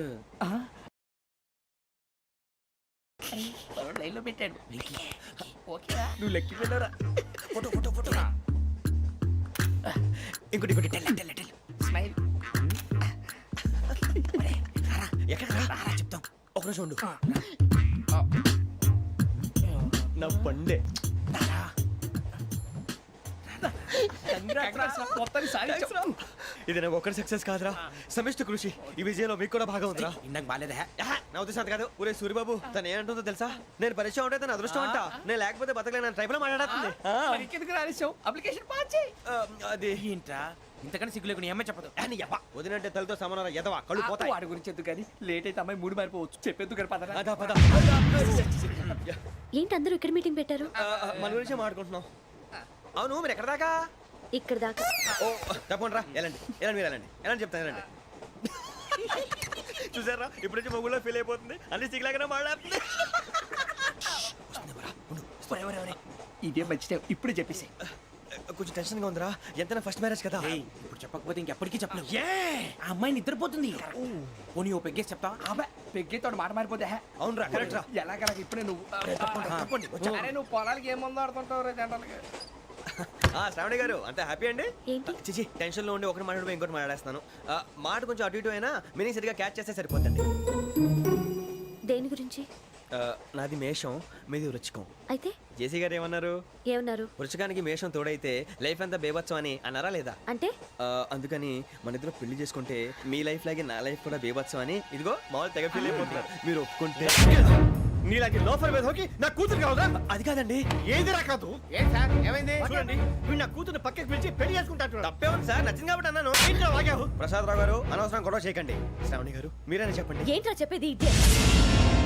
లైన్లో పెట్టాడు. నువ్వు లెక్కి వెళ్ళరా. Photo photo photo. ఇంకోటి ఇంకోటి టెల్ స్మైల్. ఎక్కడ రా చెప్తాం. ఒక నిమిషం ఉండు. నా పండే ఇది నాకు ఒక్కరి సక్సెస్ కాదురా, సమిష్టి కృషి. ఈ విజయంలో మీకు కూడా భాగం ఉందిరా. ఇందాక బాగాలేదా? నా ఉద్దేశం అంత కాదు. ఒరే సూరిబాబు, తను ఏమంటుందో తెలుసా? నేను పరిచయం ఉంటే తన అదృష్టం అంట. నేను లేకపోతే బతకలేను ట్రైబ్ లో మాట్లాడుతుంది. అప్లికేషన్ పాస్ చేయి. అది ఏంట్రా ఇంతకన్నా సిగ్గు లేకుండా ఏమై చెప్పదు. వదినంటే తలతో సమానం ఎదవా, కళ్ళు పోతాయి. వాడి గురించి ఎందుకు కానీ లేట్ అయితే అమ్మాయి మూడు మారిపోవచ్చు. చెప్పేందుకు కానీ పదరా. అదా పద. ఏంటి అందరూ ఇక్కడ మీటింగ్ పెట్టారు? మన గురించే మాట్లాడుకుంటున్నాం. అవును, మీరు ఎక్కడ దాకా? ఇక్కడ దాకా. ఓ తప్పకుండా రా, వెళ్ళండి వెళ్ళండి, మీరు వెళ్ళండి వెళ్ళండి, చెప్తాను వెళ్ళండి. చూసారా, ఇప్పుడు నుంచి మొగుల్లో ఫీల్ అయిపోతుంది. అన్ని సిగ్లాగానే మాట్లాడుతుంది. ఇదే మంచి టైం, ఇప్పుడు చెప్పేసి. కొంచెం టెన్షన్ గా ఉందిరా, ఎంతైనా ఫస్ట్ మ్యారేజ్ కదా. ఇప్పుడు చెప్పకపోతే ఇంకెప్పటికీ చెప్పలేవు. ఆ అమ్మాయి నిద్రపోతుంది. పోనీ ఓ పెగ్గేసి చెప్తా. పెగ్గేతో మాట మారిపోతే అవునరా, కరెక్ట్ రా. ఎలాగలా ఇప్పుడే నువ్వు అరే నువ్వు పొలాలకి ఏం ముందు ఆడుతుంటావు రే జనరల్గా. శ్రావణి గారు అంత హ్యాపీ అండి? ఏంటి? చిచి టెన్షన్ లో ఉండి ఒకటి మాట్లాడిపోయి ఇంకోటి మాట్లాడేస్తాను. మాట కొంచెం అటు ఇటు అయినా మీనింగ్ సరిగా క్యాచ్ చేస్తే సరిపోతుంది. దేని గురించి? నాది మేషం, మీది వృచ్చికం. అయితే జేసీ గారు ఏమన్నారు? ఏమన్నారు? వృచ్చికానికి మేషం తోడైతే లైఫ్ అంతా బేబత్సం అని అన్నారా లేదా? అంటే అందుకని మన ఇద్దరు పెళ్లి చేసుకుంటే మీ లైఫ్ లాగే నా లైఫ్ కూడా బేబత్సం అని ఇదిగో మామూలు తెగ ఫీల్ అయిపోతున్నారు. మీరు ఒప్పుకుంటే నీలాంటి లోఫర్ మీద హోకి నా కూతురు కావదా? అది కాదండి. ఏది రాకాదు. ఏం సార్ ఏమైంది? చూడండి, వీడు నా కూతురు పక్కకి పిలిచి పెళ్లి చేసుకుంటాడు. తప్పే ఉంది సార్, నచ్చింది కాబట్టి అన్నాను. ఏంటో వాగావు? ప్రసాద్ రావు గారు అనవసరం గొడవ చేయకండి. శ్రావణి గారు మీరైనా చెప్పండి. ఏంట్రా చెప్పేది? ఇదే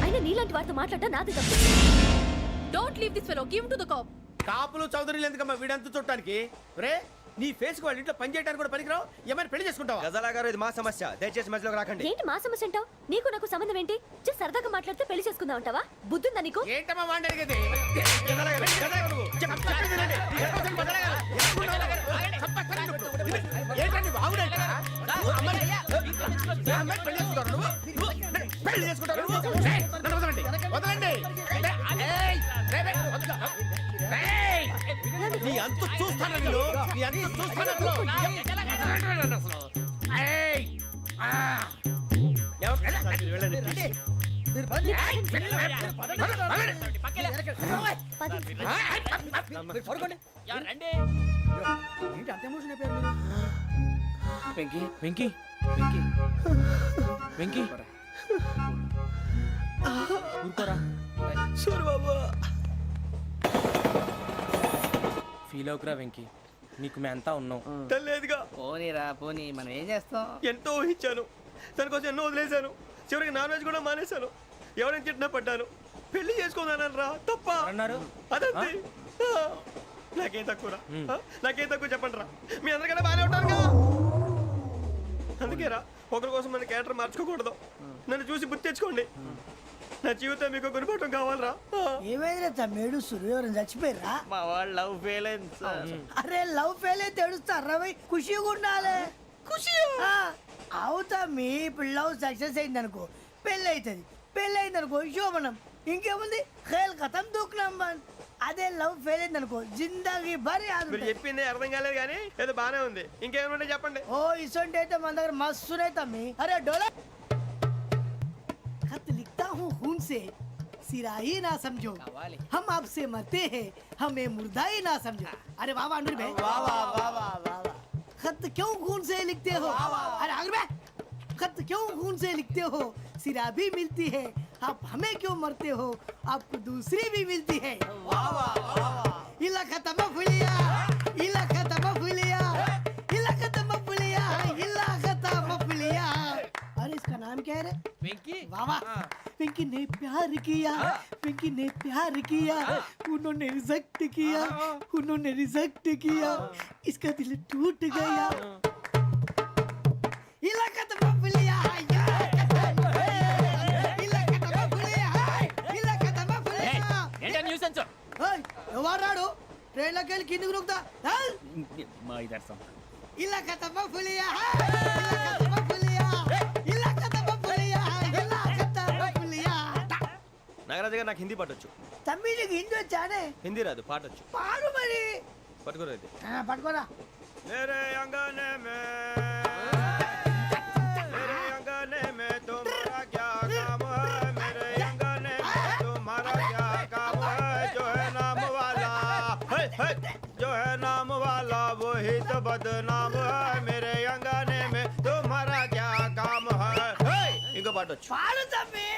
అయినా నీలాంటి వారితో మాట్లాడటం నాది తప్పు. Don't leave this fellow. Give him to the cop. కాపులు చౌదరులు ఎందుకమ్మా వీడంతా చుట్టానికి? రే నీ ఫేస్ కు వాళ్ళ ఇంట్లో పని చేయడానికి కూడా పనికిరావు. ఏమైనా పెళ్లి చేసుకుంటావా? గజాలా గారు ఇది మా సమస్య, దయచేసి మధ్యలోకి రాకండి. ఏంటి మా సమస్య అంటావు? నీకు నాకు సంబంధం ఏంటి? జస్ట్ సరదాగా మాట్లాడితే పెళ్లి చేసుకుందాం అంటావా? బుద్ధుందా నీకు? ఏంటమ్మా వాడిని అడిగేది? ఏంటండి బాగుండేట? పెళ్లి చేసుకుంటారు. నన్ను వదలండి, వదలండి. నీ అంత చూస్తాను నేను, నీ అంత చూస్తాను అసలు. వెంకీ వెంకీ వెంకీ ఊరుకోరా. సూరిబాబు ఫీల్ అవుకురా వెంకీ, నీకు మేమంతా ఉన్నాం. తెలియదుగా. పోనీరా పోనీ, మనం ఏం చేస్తాం? ఎంతో ఊహించాను, దానికోసం ఎన్నో వదిలేశాను. చివరికి నాన్ వెజ్ కూడా మానేశాను. ఎవరైనా తిట్టినా పడ్డాను. పెళ్లి చేసుకున్నాను రా, తప్ప అన్నారు. అదంతే. నాకేం తక్కువ నాకేం తక్కువ చెప్పండి రా. మీ అందరికన్నా బాగానే ఉంటారుగా. అందుకే రా, ఒకరి కోసం మన క్యారెక్టర్ మార్చుకోకూడదు. నన్ను చూసి గుర్తు తెచ్చుకోండి. నా జీవితం మీకు గురిపటం కావాలరా. ఏమైనా తమ్మేడు సూర్యవరం చచ్చిపోయిరా? మా వాళ్ళు లవ్ ఫెయిల్ అయింది. అరే లవ్ ఫెయిల్ అయితే ఏడుస్తారా? ఖుషిగా ఉండాలి. ఖుషి అవుతా. మీ ఇప్పుడు లవ్ సక్సెస్ అయింది అనుకో, పెళ్ళి అవుతుంది. పెళ్ళి అయింది అనుకో శోభనం. ఇంకేముంది, ఖేల్ కథం దూకునాం బన్. అదే లవ్ ఫెయిల్ అయింది అనుకో జిందాగీ భారీ. మీరు చెప్పింది అర్థం కాలేదు కానీ ఏదో బానే ఉంది. ఇంకేమైనా చెప్పండి. ఓ ఇసొంటి అయితే మన దగ్గర మస్తునే తమ్మి. అరే డోలా खत लिखता हूँ खून से, सिरा ही ना समझो, हम आपसे मरते हैं, हमें मुर्दा ही ना समझो. अरे वाह वाह अनुर भाई, वाह वाह वाह वाह वाह. खत क्यों खून से लिखते हो? अरे अनुर भाई, खत क्यों खून से लिखते हो? सिरा भी मिलती है, आप हमें क्यों मरते हो? आपको दूसरी भी मिलती है. वाह वाह वाह. इला खत्म फुलिया, इला खत्म फुलिया, इला खत्म फुलिया, इला खत्म फुलिया. अरे इसका नाम क्या है रे? వెంకీ वाह वाह. पिंकी ने प्यार किया, पिंकी ने प्यार किया, उन्होंने रिजेक्ट किया, उन्होंने रिजेक्ट किया, इसका दिल टूट गया. इलाका तो बबलिया है, इलाका तो बबलिया है, इलाका तो बबलिया. ఏంటా న్యూసెన్స్? ओए ఎవరాడు ట్రైన్ లోకి వెళ్ళి కిందకి నొక్కుతా. మా ఇదర్సం इलाका तो बबलिया है, इलाका तो बबलिया, इलाका तो बबलिया, इलाका तो बबलिया. నాగరాజు గారు నాకు హిందీ పాటొచ్చు. తమ్మి నీకు హిందీ వచ్చానే? హిందీ రాదు, పాటొచ్చు. పాడు మరి. పట్టుకోరు అయితే. పట్టుకోరా. मेरे अंगने में तुम्हारा क्या काम है? मेरे अंगने में तुम्हारा क्या काम है? जो है नाम वाला जो है नाम वाला वही तो बदनाम है। मेरे अंगने में तुम्हारा क्या काम है? इनको बाटो పాడు తమ్మి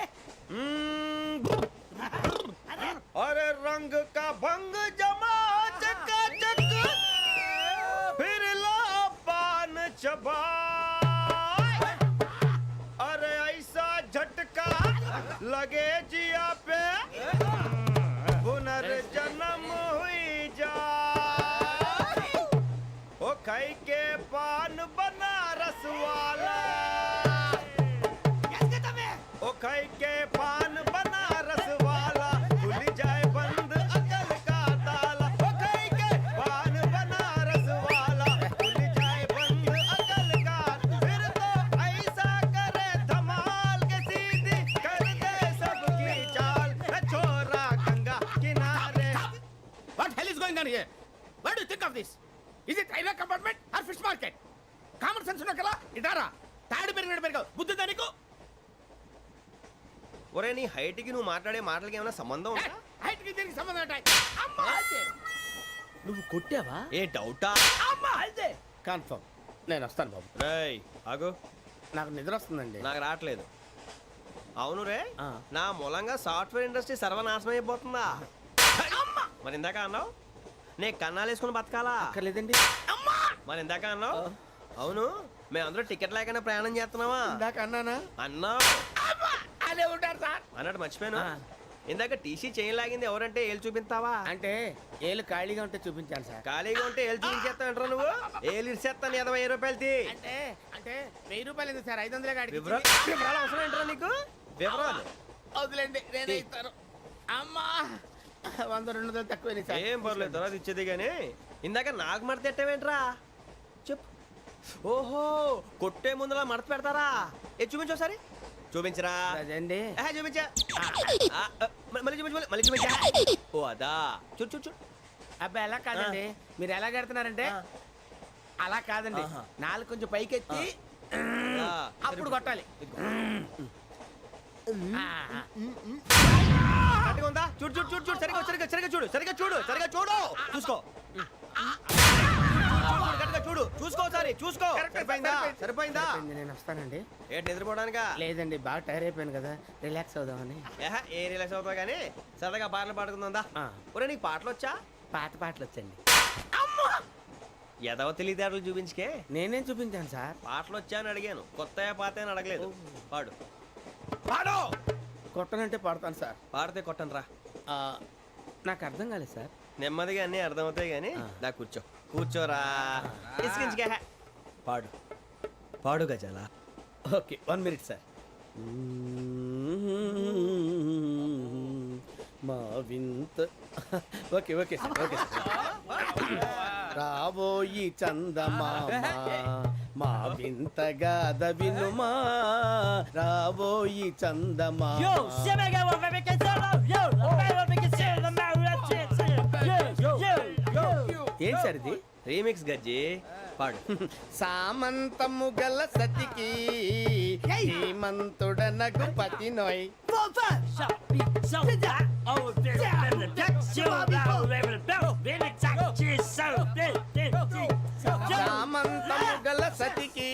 अरे रंग का भंग जमा चकाचक फिर ला पान चबा अरे ऐसा झटका लगे जिया पे पुनर्जन्म हुई जा ओ खाई के पान बनारस वाला ओ खाई के पान बनारस वाला खुल जाए बंद अकल का ताला ओ खाई के पान बनारस वाला खुल जाए बंद अकल का फिर तो ऐसा करे धमाल के सीधी कर दे सबकी चाल छोरा गंगा किनारे What hell is going on here? What do you think of this? Is it railway compartment or fish market? Common sense ఉన్న కదా ఇటారా తాడు పెరిగావు బుద్ధి దానికి ఒరే నీ హైట్ కి నువ్వు మాట్లాడే మాటలకి ఏమైనా సంబంధం ఉందా హైట్ కి దీనికి సంబంధం ఉంటాయి అమ్మా నువ్వు కొట్టావా? ఏ డౌటా అమ్మా అయితే కన్ఫర్మ్ నేను వస్తాను బాబు రేయ్ ఆగు నాకు నిద్ర వస్తుందండి నాకు రావట్లేదు అవును రే ఆ. నా మూలంగా సాఫ్ట్వేర్ ఇండస్ట్రీ సర్వనాశనం అయిపోతుందా మరి ఇందాక అన్నావు నే కన్నాలు వేసుకుని బతకాలా అక్కర్లేదండి. మరి ఇందాక అన్నావు అవును మేమందరూ టికెట్ లేకుండా ప్రయాణం చేస్తున్నావా ఇందాక అన్నానా అన్నావు అదే ఉంటారు సార్ అన్నట్టు మర్చిపోయాను ఆ. ఇందాక టీసీ చేయి లాగింది ఎవరంటే ఏళ్ళు చూపిస్తావా అంటే ఏళ్ళు ఖాళీగా ఉంటే చూపించాను సార్ ఖాళీగా ఉంటే ఏళ్ళు చూపించేస్తావు నువ్వు ఏళ్ళు ఇచ్చేస్తాను 20 రూపాయలు తీ అంటే అంటే 1000 రూపాయలు ఎందుకు సార్ 500 గాడికి వివరాలు అవసరం ఏంటరా నీకు వివరాలు వదిలేండి నేనే ఇస్తాను అమ్మా 100-200 తక్కువ సార్ ఏం పర్లేదు తర్వాత ఇచ్చేది కానీ ఇందాక నాకు మడత పెట్టావేంట్రా చెప్పు ఓహో కొట్టే ముందులా మడత పెడతారా ఏ చూపించు ఒకసారి చూపించరా అదండి చూపించా మళ్ళీ చూపించు మళ్ళీ చూపించా ఓ అదా చూడు చూడు చూడు అబ్బాయి ఎలా కాదండి మీరు ఎలా కడుతున్నారంటే అలా కాదండి ఆహా. నాలుగు కొంచెం పైకెత్తి ఆ, అప్పుడు కొట్టాలి ఇదిగో. ఆ, కరెక్ట్గా ఉందా చూడు చూడు చూడు చూడు సరిగా సరిగా సరిగా చూడు సరిగా చూడు సరిగా చూడు చూసుకో కరెక్ట్గా చూడు చూసుకో ఒకసారి చూసుకో సరిపోయిందా సరిపోయిందా సరిపోయింది, నేను వస్తానండి ఏంటి నిద్రపోవడానికా లేదండి బాగా టైర్ అయిపోయాను కదా రిలాక్స్ అవుదామని ఏ రిలాక్స్ అవుతావు కానీ సరదాగా పాటలు పాడుకుందా ఆ. ఒరే నీకు పాటలు వచ్చా పాత పాటలు వచ్చండి ఎదవ తెలివితేటలు చూపించుకే నేనేం చూపించాను సార్ పాటలు వచ్చా అని అడిగాను కొత్త పాత అని అడగలేదు పాడు పాడు కొట్టనంటే పాడతాను సార్ పాడితే కొట్టను రా నాకు అర్థం కాలేదు సార్ నెమ్మదిగా అన్నీ అర్థమవుతాయి కానీ దా కూర్చో కూర్చోరా ఇసుకించుకే పాడు పాడు గజాల ఓకే 1 మినిట్ సార్ మా వింత okay okay sir okay sir రాబోయి చందమామ మా వింత గాథ వినుమా రాబోయి చందమామ ఏంటి సార్ ఇది రీమిక్స్ గజ్జి పాడు సామంతము గల సతికి హేమంతుడనగు పతి నోయ్ సామంతము గల సతికి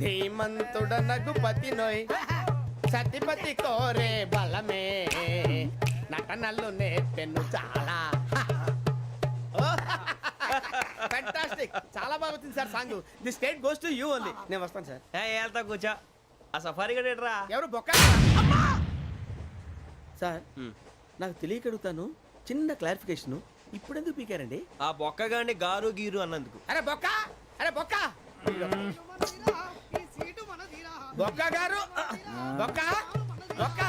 ధీమంతుడనగు పతి నోయ్ సతిపతి కోరే బలమే నటనలు నేర్పెను చాలా ఫ్యాంటాస్టిక్ చాలా బాగా వచ్చింది sir song the state goes to you only నేను వస్తాను సార్ వెళ్తా కూర్చో ఆ సఫారీ గడేట్రా ఎవరు బొక్క సార్ నాకు తెలియక అడుగుతాను, చిన్న క్లారిఫికేషన్. ఇప్పుడెందుకు పీకారండి? ఆ బొక్కగాండి గారు గీరు అన్నందుకు. అరే బొక్క అరే బొక్క బొక్క గారు బొక్క బొక్క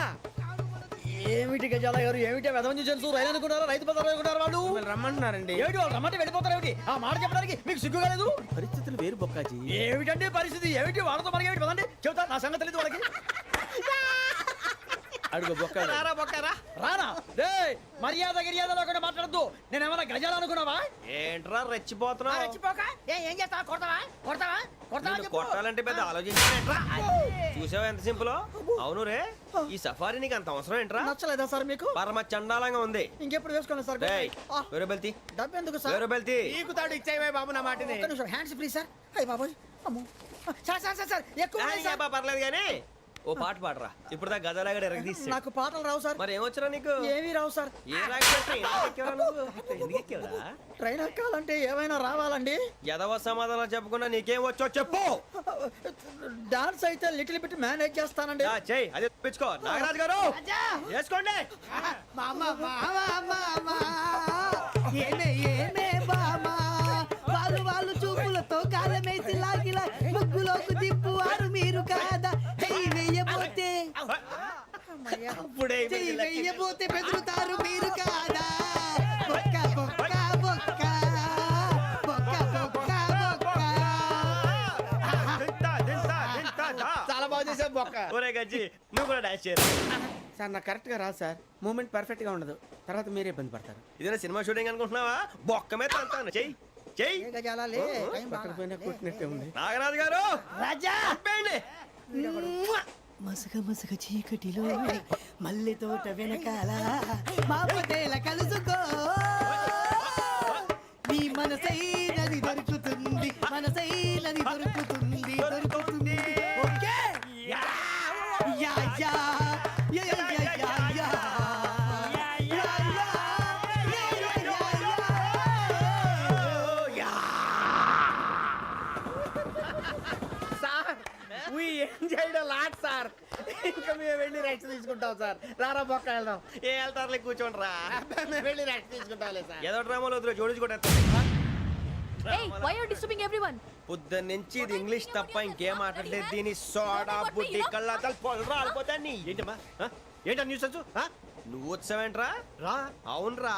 ఏమిటి గజాల గారు, ఏమిటి వెదవని తెలుసు? రైలు అనుకున్నారా, రైతు బజార్ అనుకున్నారా? వాళ్ళు రమ్మంటున్నారండి. ఏమిటి వాళ్ళు రమ్మంటే వెళ్ళిపోతారు? ఏమిటి ఆ మాట చెప్పడానికి మీకు సిగ్గు కాలేదు? పరిస్థితులు వేరు బొక్కాజీ. ఏమిటండి పరిస్థితి? ఏమిటి వాళ్ళతో మనకి ఏమిటి? పదండి చెబుతా నా సంగతి తెలియదు వాళ్ళకి. అడుగు బొక్క రారా బొక్కరా. రానా రే మర్యాద గిర్యాద లేకుండా మాట్లాడద్దు నేను ఏమైనా గజాలు అనుకున్నావా ఏంట్రా రెచ్చిపోతున్నావు? రెచ్చిపోక ఏం చేస్తావా కొడతావా కొడతావా కొడతావా నిన్ను చెప్పు. కొట్టాలంటే పెద్ద ఆలోచించానేంట్రా? చూసావా ఎంత సింపుల్? అవును రే, ఈ సఫారీ నీకు అంత అవసరం ఏంట్రా? నచ్చలేదా సార్ మీకు పరమ చండాలంగా ఉంది. ఇంకెప్పుడు వేసుకోండి సార్ డేయ్, వేరే బెల్తి, డబ్బు ఎందుకు సార్ వేరే బెల్తి. నీకు తాడు ఇచ్చావే బాబు నా మాటని. ఒక్క నిమిషం హ్యాండ్స్ ఫ్రీ సార్ అయ్యి బాబోయ్ అమ్మో సార్ సార్ సార్ సార్ ఎక్కువ ఉన్నాయి సార్. పర్లేదు కానీ ఓ పాట పాడరా. ఇప్పుడు దా గదలాగడ ఎరగదీసి. నాకు పాటలు రావు సార్ మరి ఏమొచ్చరా నీకు? ఏమీ రావు సార్ ఏ రాకపోతే ఎందుకు ఎక్కేవరా నువ్వు? ఎందుకు ఎక్కేవరా? ట్రైన్ ఎక్కాలంటే ఏమైనా రావాలండి ఎదవ సమాధానం చెప్పకుండా నీకేం వచ్చో చెప్పు. డాన్స్ అయితే లిటిల్ బిట్ మేనేజ్ చేస్తానండి చెయ్యి, అదే తెప్పించుకో. నాగరాజు గారు వేసుకోండి. మామా మామా మామా ఏమే ఏమే బామా వాళ్ళు చూపులతో కాలమేసి లాగిలా ముగ్గులోకి దిప్పువారు మీరు కాదా చెయ్యి వెయ్యబోతే అప్పుడే చెయ్యి వెయ్యబోతే బెదురుతారు మీరు కాదా బొక్క బొక్క బొక్క బొక్క బొక్క బొక్క చాలా బాగా చేసావు బొక్క. ఒరే గజ్జి, నువ్వు కూడా డాన్స్ చేయరు. సార్ నాకు కరెక్ట్ గా రాదు సార్. మూమెంట్ పర్ఫెక్ట్ గా ఉండదు, తర్వాత మీరే ఇబ్బంది పడతారు. ఇదేనా సినిమా షూటింగ్ అనుకుంటున్నావా? బొక్క మీద అంతాను. చెయ్యి చెయ్యి. గజాలే పక్కన పోయినా కొట్టినట్టే ఉంది. నాగరాజు గారు రాజా చెప్పండి. మసగ మసగ చీకటిలో మల్లె తోట వెనకాల మా పటేల కలుసుకో నీ మనసైనది దొరుకుతుంది మనసైనది దొరుకుతుంది దొరుకుతుంది okay yeah yeah yeah yeah yeah yeah yeah sir we enjoyed a lot sir. ఇంకా మేము వెళ్ళి రెస్ట్ తీసుకుంటాం సార్. రారా బొక్క వెళ్దాం. ఏ వెళ్తారులే, కూర్చోండి రా. మేము వెళ్ళి రెస్ట్ తీసుకుంటాంలే సార్. ఏదో డ్రామాలో వద్దు, జోడించుకోవడం. Hey, why are you disturbing everyone? పొద్దున్న నుంచి ఇది ఇంగ్లీష్ తప్ప ఇంకేం మాట్లాడలేదు. దీని సోడా బుడ్డి కళ్ళ పొలరా ఆడిపోతా నీ. ఏంటమ్మా ఏంటా న్యూస్ వచ్చు నువ్వు వచ్చావేంట్రా? రా అవునరా,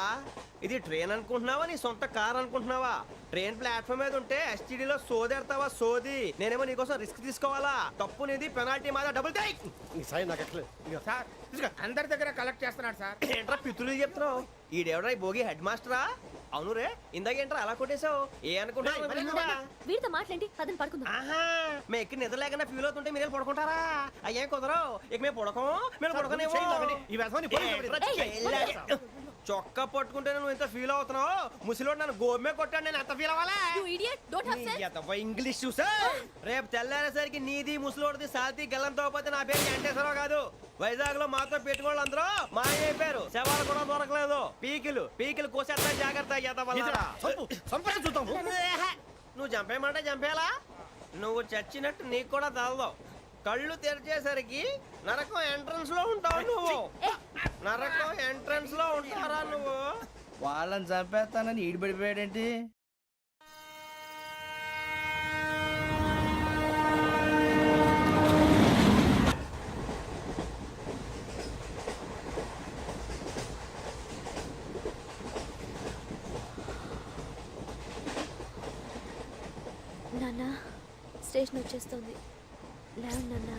ఇది ట్రైన్ అనుకుంటున్నావా నీ సొంత కార్ అనుకుంటున్నావా? ట్రైన్ ప్లాట్ఫామ్ మీద ఉంటే ఎస్టీడీలో సోదేడతావా సోది? నేనేమో నీకోసం రిస్క్ తీసుకోవాలా? తప్పు నీది, పెనాల్టీ మాదా, డబుల్ టై. నీ సాయి నాకు ఎక్కలేదు సార్ తీసుకో. అందరి దగ్గర కలెక్ట్ చేస్తున్నాడు సార్. ఏంట్రా పితులు చెప్తున్నావు? ఈడెవడ్రా ఈ భోగి హెడ్ మాస్టరా? అవును రే, ఇందాకేంట్రా అలా కొట్టేశావు? ఏ అనుకుంటున్నావు? వీరితో మాట్లాడి పదని పడుకుందాం. ఆహా, మేము ఎక్కి నిద్ర లేకుండా ఫీల్ అవుతుంటే మీరు పడుకుంటారా? అయ్యేం కుదరవు. ఇక మేము పడకం, మేము పడకనేమో. ఈ వ్యసనాన్ని చొక్కా పట్టుకుంటే నువ్వు ఎంత ఫీల్ అవుతున్నావు? ముసలివాడు నన్ను గోమే కొట్టాడు, నేను ఎంత ఫీల్ అవ్వాలా? You idiot! Don't have sense. English చూసా? రేపు తెల్లారేసరికి నీది ముసలోడిది సాల్తీ గల్లంతో పోతే నా పేరు వెంకటేశ్వరరావు కాదు. వైజాగ్ లో మాతో పెట్టుకోళ్ళు అందరూ మాయైపోయారు. శవాలు కూడా దొరకలేదు. పీకిలు కోసేస్తా, జాగ్రత్త. చూద్దాం. నువ్వు చంపేయమంటే చంపేలా? నువ్వు చచ్చినట్టు నీకు కూడా తగదు. కళ్ళు తెరిచేసరికి నరకం ఎంట్రన్స్ లో ఉంటావు నువ్వు. నరకం ఎంట్రన్స్ లో ఉంటారా నువ్వు? వాళ్ళని చంపేస్తానని ఈడిపడిపోయాడేంటి? నాన్న స్టేషన్ వచ్చేస్తుంది. లేవు నాన్న.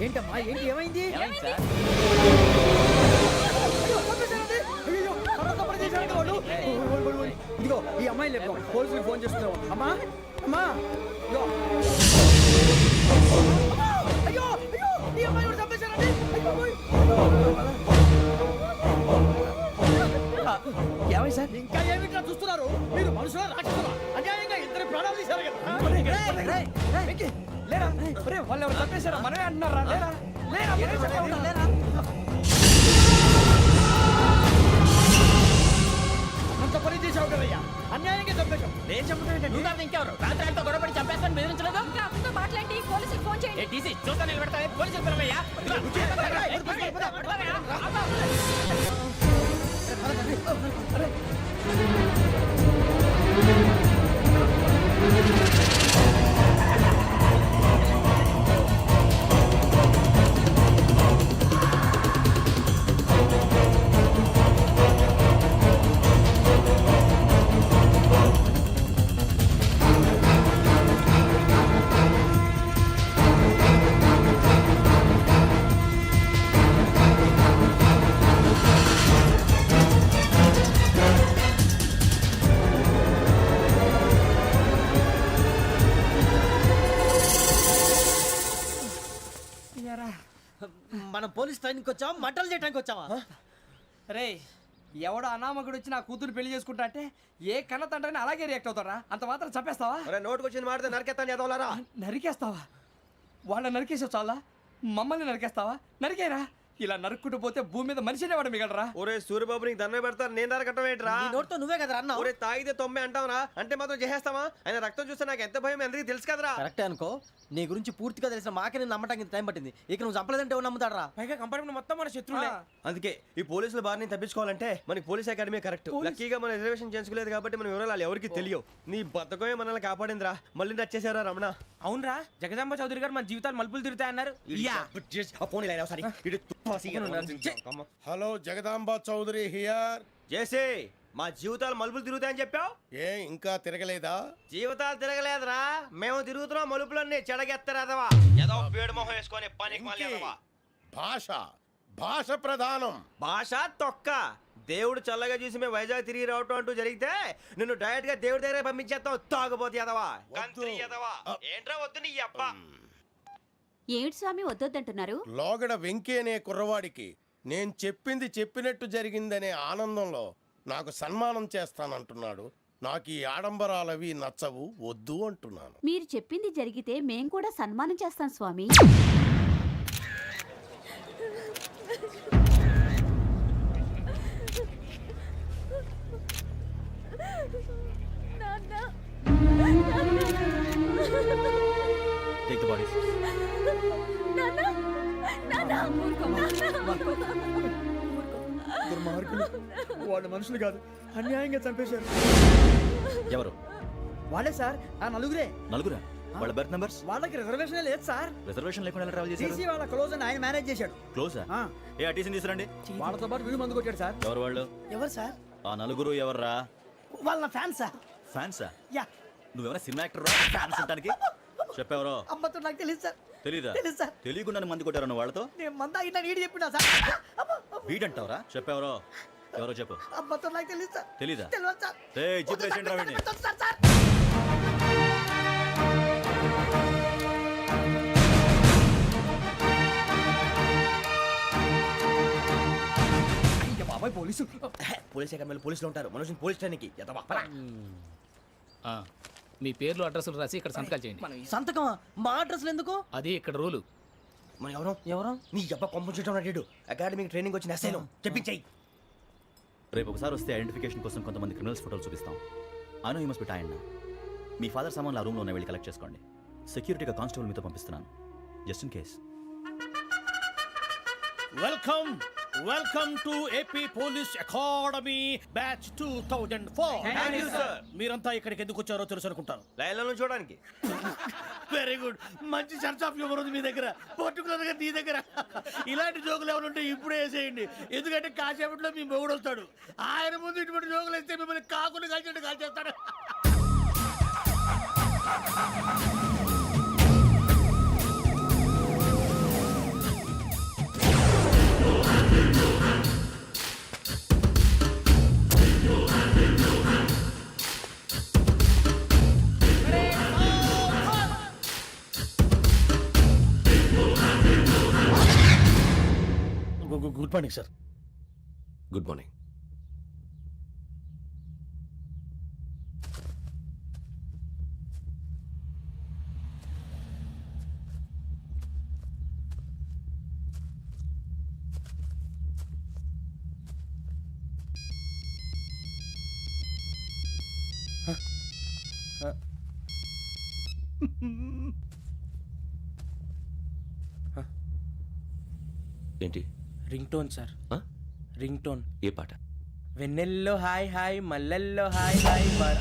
ఏంటమ్మా ఏంటి ఏమైంది? ఇదిగో ఈ అమ్మాయి లేపు పోలీసులకు ఫోన్ చేస్తున్నావు. అమ్మా అమ్మా ఇదిగో. అయ్యో అయ్యో ఈ అమ్మాయి కూడా చంపేశారండి. అయ్యో, ఓయ్. ఏమై సార్ ఇంకా ఏమిట్లా చూస్తున్నారు? మీరు మనుషుల రాక్షసులా? అన్యాయంగా ఇద్దరు ప్రాణాలు తీశారు కదా. లేరా వాళ్ళు ఎవరు చంపేశారా? మనమే అంటున్నారా? లేరా లేరా అంత పని చేసావు కదయ్యా, అన్యాయంగా చంపేశావు. నేను చెప్పడం నువ్వు ఇంకెవరు రాత్రి అంతా గొడవపడి చంపేస్తాను బెదిరించలేదు. ఇంకా అతనితో మాట్లాడి పోలీసులకు ఫోన్ చేయండి. టీసీ చూస్తా నిలబెడతా పోలీసులు పిలవయ్యా. మనం పోలీస్ ట్రైనింగ్ వచ్చావా మంటలు చేయడానికి వచ్చావా? రే ఎవడో అనామకుడు వచ్చి నా కూతురు పెళ్లి చేసుకుంటా అంటే ఏ కన్న తండ్రిని అలాగే రియాక్ట్ అవుతారా? అంత మాత్రం చంపేస్తావా? నోటుకు వచ్చింది మాడితే నరకెత్తాను చదవాలరా. నరికేస్తావా? వాళ్ళని నరికేసావు చాలా, మమ్మల్ని నరికేస్తావా? నరికేరా. ఇలా నరుక్కుంటూ పోతే భూమి మీద మనిషినే వాడు మిగలరా. ఒరే సూర్యబాబు నీకు దండ పెడతారు, నేను నరకటం ఏంట్రా? నోట్తో నువ్వే కదా అన్నావు. ఒరే తాగితే తొమ్మే అంటావురా, అంటే మాత్రం చేసేస్తావా? ఆయన రక్తం చూస్తే నాకు ఎంత భయం అందరికీ తెలుసు కదరా. కరెక్టే అనుకో, నీ గురించి పూర్తిగా తెలిసిన మాకే నేను నమ్మటానికి టైం పట్టింది. ఇక నువ్వు చంపలేదంటే ఎవరు నమ్ముతాడరా? పైగా కంపార్ట్మెంట్ మొత్తం మన శత్రువులే. అందుకే ఈ పోలీసుల బారిని తప్పించుకోవాలంటే మనకి పోలీస్ అకాడమీ కరెక్ట్. లక్కీగా మనం రిజర్వేషన్ చేసుకోలేదు కాబట్టి మన వివరాలు ఎవరికి తెలియవు. నీ బతకమే మనల్ని కాపాడిందిరా. మళ్ళీ నచ్చేసారా రమణ? అవునరా, జగదాంబ చౌదరి గారు మన జీవితాలు మలుపులు తిరుగుతాయన్నారు. Hello Jagadamba Chowdary here. చేసే మా జీవితాలు మలుపులు తిరుగుతాయని చెప్పావు. ఏ ఇంకా తిరగలేదా? జీవితాలు తిరగలేదురా, మేము తిరుగుతున్నాం మలుపులన్నీ. చెడగెత్తరాదవా ఏదో పేడు మొహం వేసుకొని పనికి మళ్ళీ ఎదవా. భాష భాష ప్రధానం. భాష తొక్క. దేవుడు చల్లగా చూసి మేము వైజాగ్ తిరిగి రావటం అంటూ జరిగితే నిన్ను డైరెక్ట్ గా దేవుడి దగ్గర పంపించేస్తాం. తాగబోతు ఎదవా, కంత్రి ఎదవా. ఏంట్రా వద్దు నీ అబ్బా. ఏమిటి స్వామి వద్దొద్దంటున్నారు? లోగడ వెంకీ అనే కుర్రవాడికి నేను చెప్పింది చెప్పినట్టు జరిగిందనే ఆనందంలో నాకు సన్మానం చేస్తానంటున్నాడు. నాకు ఈ ఆడంబరాలవి నచ్చవు, వద్దు అంటున్నాను. మీరు చెప్పింది జరిగితే మేం కూడా సన్మానం చేస్తాం స్వామి. Take the bodies. దుర్మార్గులు, వాళ్ళు మనుషులు కాదు, అన్యాయంగా చంపేశారు. ఎవరు? వాళ్ళే సార్, ఆ నలుగురే. నలుగురా? వాళ్ళ బర్త్ నంబర్స్? వాళ్ళకి రిజర్వేషన్ లేదు సార్. రిజర్వేషన్ లేకుండా ఎలా ట్రావెల్ చేశారు? టీసీ వాళ్ళ క్లోజ్ అని ఆయన మేనేజ్ చేశాడు. క్లోజా? ఏ ఆ టీసీని తీసురండి. వాళ్ళతో పాటు వీడు మందు కొట్టాడు సార్. ఎవరు వాళ్ళు? ఎవరు సార్? ఆ నలుగురు ఎవర్రా? వాళ్ళ ఫ్యాన్ సార్. ఫ్యాన్సా? యా. నువ్వెవరా సినిమా యాక్టర్ రా ఫ్యాన్స్ అంటానికి? చెప్పేవరో? అమ్మతో నాకు తెలియదు సార్. తెలీదా? తెలుసు సార్. తెలియకుండా మంది కొట్టారు వాళ్ళతో? నేను మంద అయినా నీడి చెప్పినా సార్. వీడంటావరా? చెప్పేవరో? ఎవరో చెప్పు. అమ్మతో నాకు తెలియదు సార్. తెలీదా? తెలియదు సార్. ఏయ్ జీప్ రేసేంట్రా వీడిని. Sir sir. బాబాయ్ పోలీసు. పోలీస్ అకాడమీలో పోలీసులు ఉంటారు. మనుషులు పోలీస్ ట్రైనింగ్ ఎదవా. మీ పేర్లు అడ్రస్లు రాసి ఇక్కడ సంతకాలు చేయండి. సంతకమా? మా అడ్రస్లు ఎందుకు? అది ఇక్కడ రూలు. మనం ఎవరు నీ అబ్బా పంపించడం అడిగాడు. అకాడమిక్ ట్రైనింగ్ వచ్చిన అసైలం చెప్పించాయి. రేపు ఒకసారి వస్తే ఐడెంటిఫికేషన్ కోసం కొంతమంది క్రిమినల్స్ ఫోటోలు చూపిస్తాం. I know you must be tired now. Me father సామాన్లు ఆ రూమ్లో ఉన్న వెళ్ళి కలెక్ట్ చేసుకోండి. సెక్యూరిటీగా కానిస్టేబుల్ మీతో పంపిస్తున్నాను, just in case. Welcome welcome to AP police academy batch 2004. మీరంతా ఇక్కడికి ఎందుకు వచ్చారో తెలుసు అనుకుంటాను. లైన్లో చూడడానికి. వెరీ గుడ్, మంచి సెన్స్ ఆఫ్ హ్యూమర్ ఉంది మీ దగ్గర, పర్టికులర్ గా నీ దగ్గర. ఇలాంటి జోకులు ఏమైనా ఉంటే ఇప్పుడే వేసేయండి, ఎందుకంటే కాసేపట్లో మీ మొగుడు వస్తాడు. ఆయన ముందు ఇటువంటి జోకులు వేస్తే మిమ్మల్ని కాకుని కాల్చేట్టు కాల్చేస్తాడు. Good morning sir. Good morning. ఏంటి? Ring tone sir. Ring tone. ఏ పాట? వెన్నెల్లో హాయ్ హాయ్, మల్లెల్లో హాయ్ హాయ్.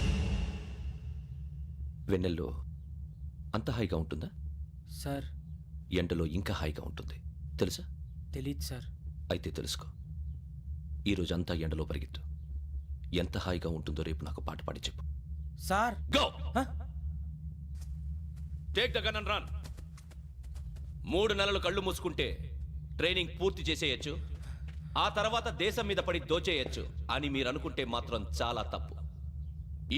వెన్నెల్లో అంత హాయిగా ఉంటుందా సార్? ఎండలో ఇంకా హాయిగా ఉంటుంది తెలుసా? తెలీదు సార్. అయితే తెలుసుకో. ఈరోజు అంతా ఎండలో పరిగెత్తు. ఎంత హాయిగా ఉంటుందో రేపు నాకు పాట పాడి చెప్పు. Sir go. Take the gun and run. 3 నెలలు కళ్ళు మూసుకుంటే ట్రైనింగ్ పూర్తి చేసేయచ్చు, ఆ తర్వాత దేశం మీద పడి దోచేయచ్చు అని మీరు అనుకుంటే మాత్రం చాలా తప్పు.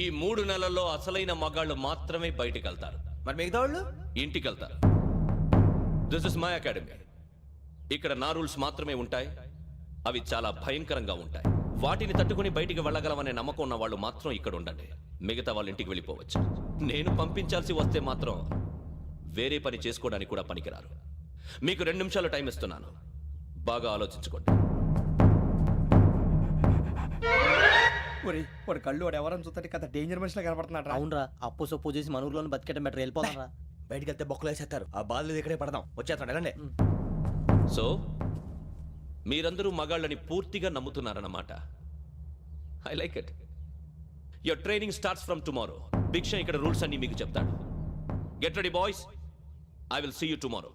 ఈ 3 నెలల్లో అసలైన మగాళ్ళు మాత్రమే బయటికి వెళ్తారు. మరి మిగతా వాళ్ళు ఇంటికి వెళ్తారు. This is my academy. ఇక్కడ నా రూల్స్ మాత్రమే ఉంటాయి. అవి చాలా భయంకరంగా ఉంటాయి. వాటిని తట్టుకుని బయటికి వెళ్ళగలమనే నమ్మకం ఉన్న వాళ్ళు మాత్రం ఇక్కడ ఉండండి. మిగతా వాళ్ళ ఇంటికి వెళ్ళిపోవచ్చు. నేను పంపించాల్సి వస్తే మాత్రం వేరే పని చేసుకోవడానికి కూడా పనికిరారు. మీకు 2 నిమిషాలు టైం ఇస్తున్నాను. బాగా ఆలోచించుకోండి. ఒరేయ్ వాడు కళ్ళు వాడు ఎవరైనా చూస్తే కదా డేంజర్ మనిషిలో కనపడుతున్నాడు. అవునరా, అప్పు సొప్పు చేసి మన ఊర్లో బతికేట బెటర్ వెళ్ళిపోతారా. బయటికి వెళ్తే బొక్కలు వేసేస్తారు. ఆ బాధలు ఇక్కడే పడదాం. వచ్చేస్తాడు వెళ్ళండి. సో మీరందరూ మగాళ్ళని పూర్తిగా నమ్ముతున్నారన్నమాట. I like it. Your training starts from tomorrow. Bhiksha ఇక్కడ రూల్స్ అన్ని మీకు చెప్తాడు. Get ready boys. I will see you tomorrow.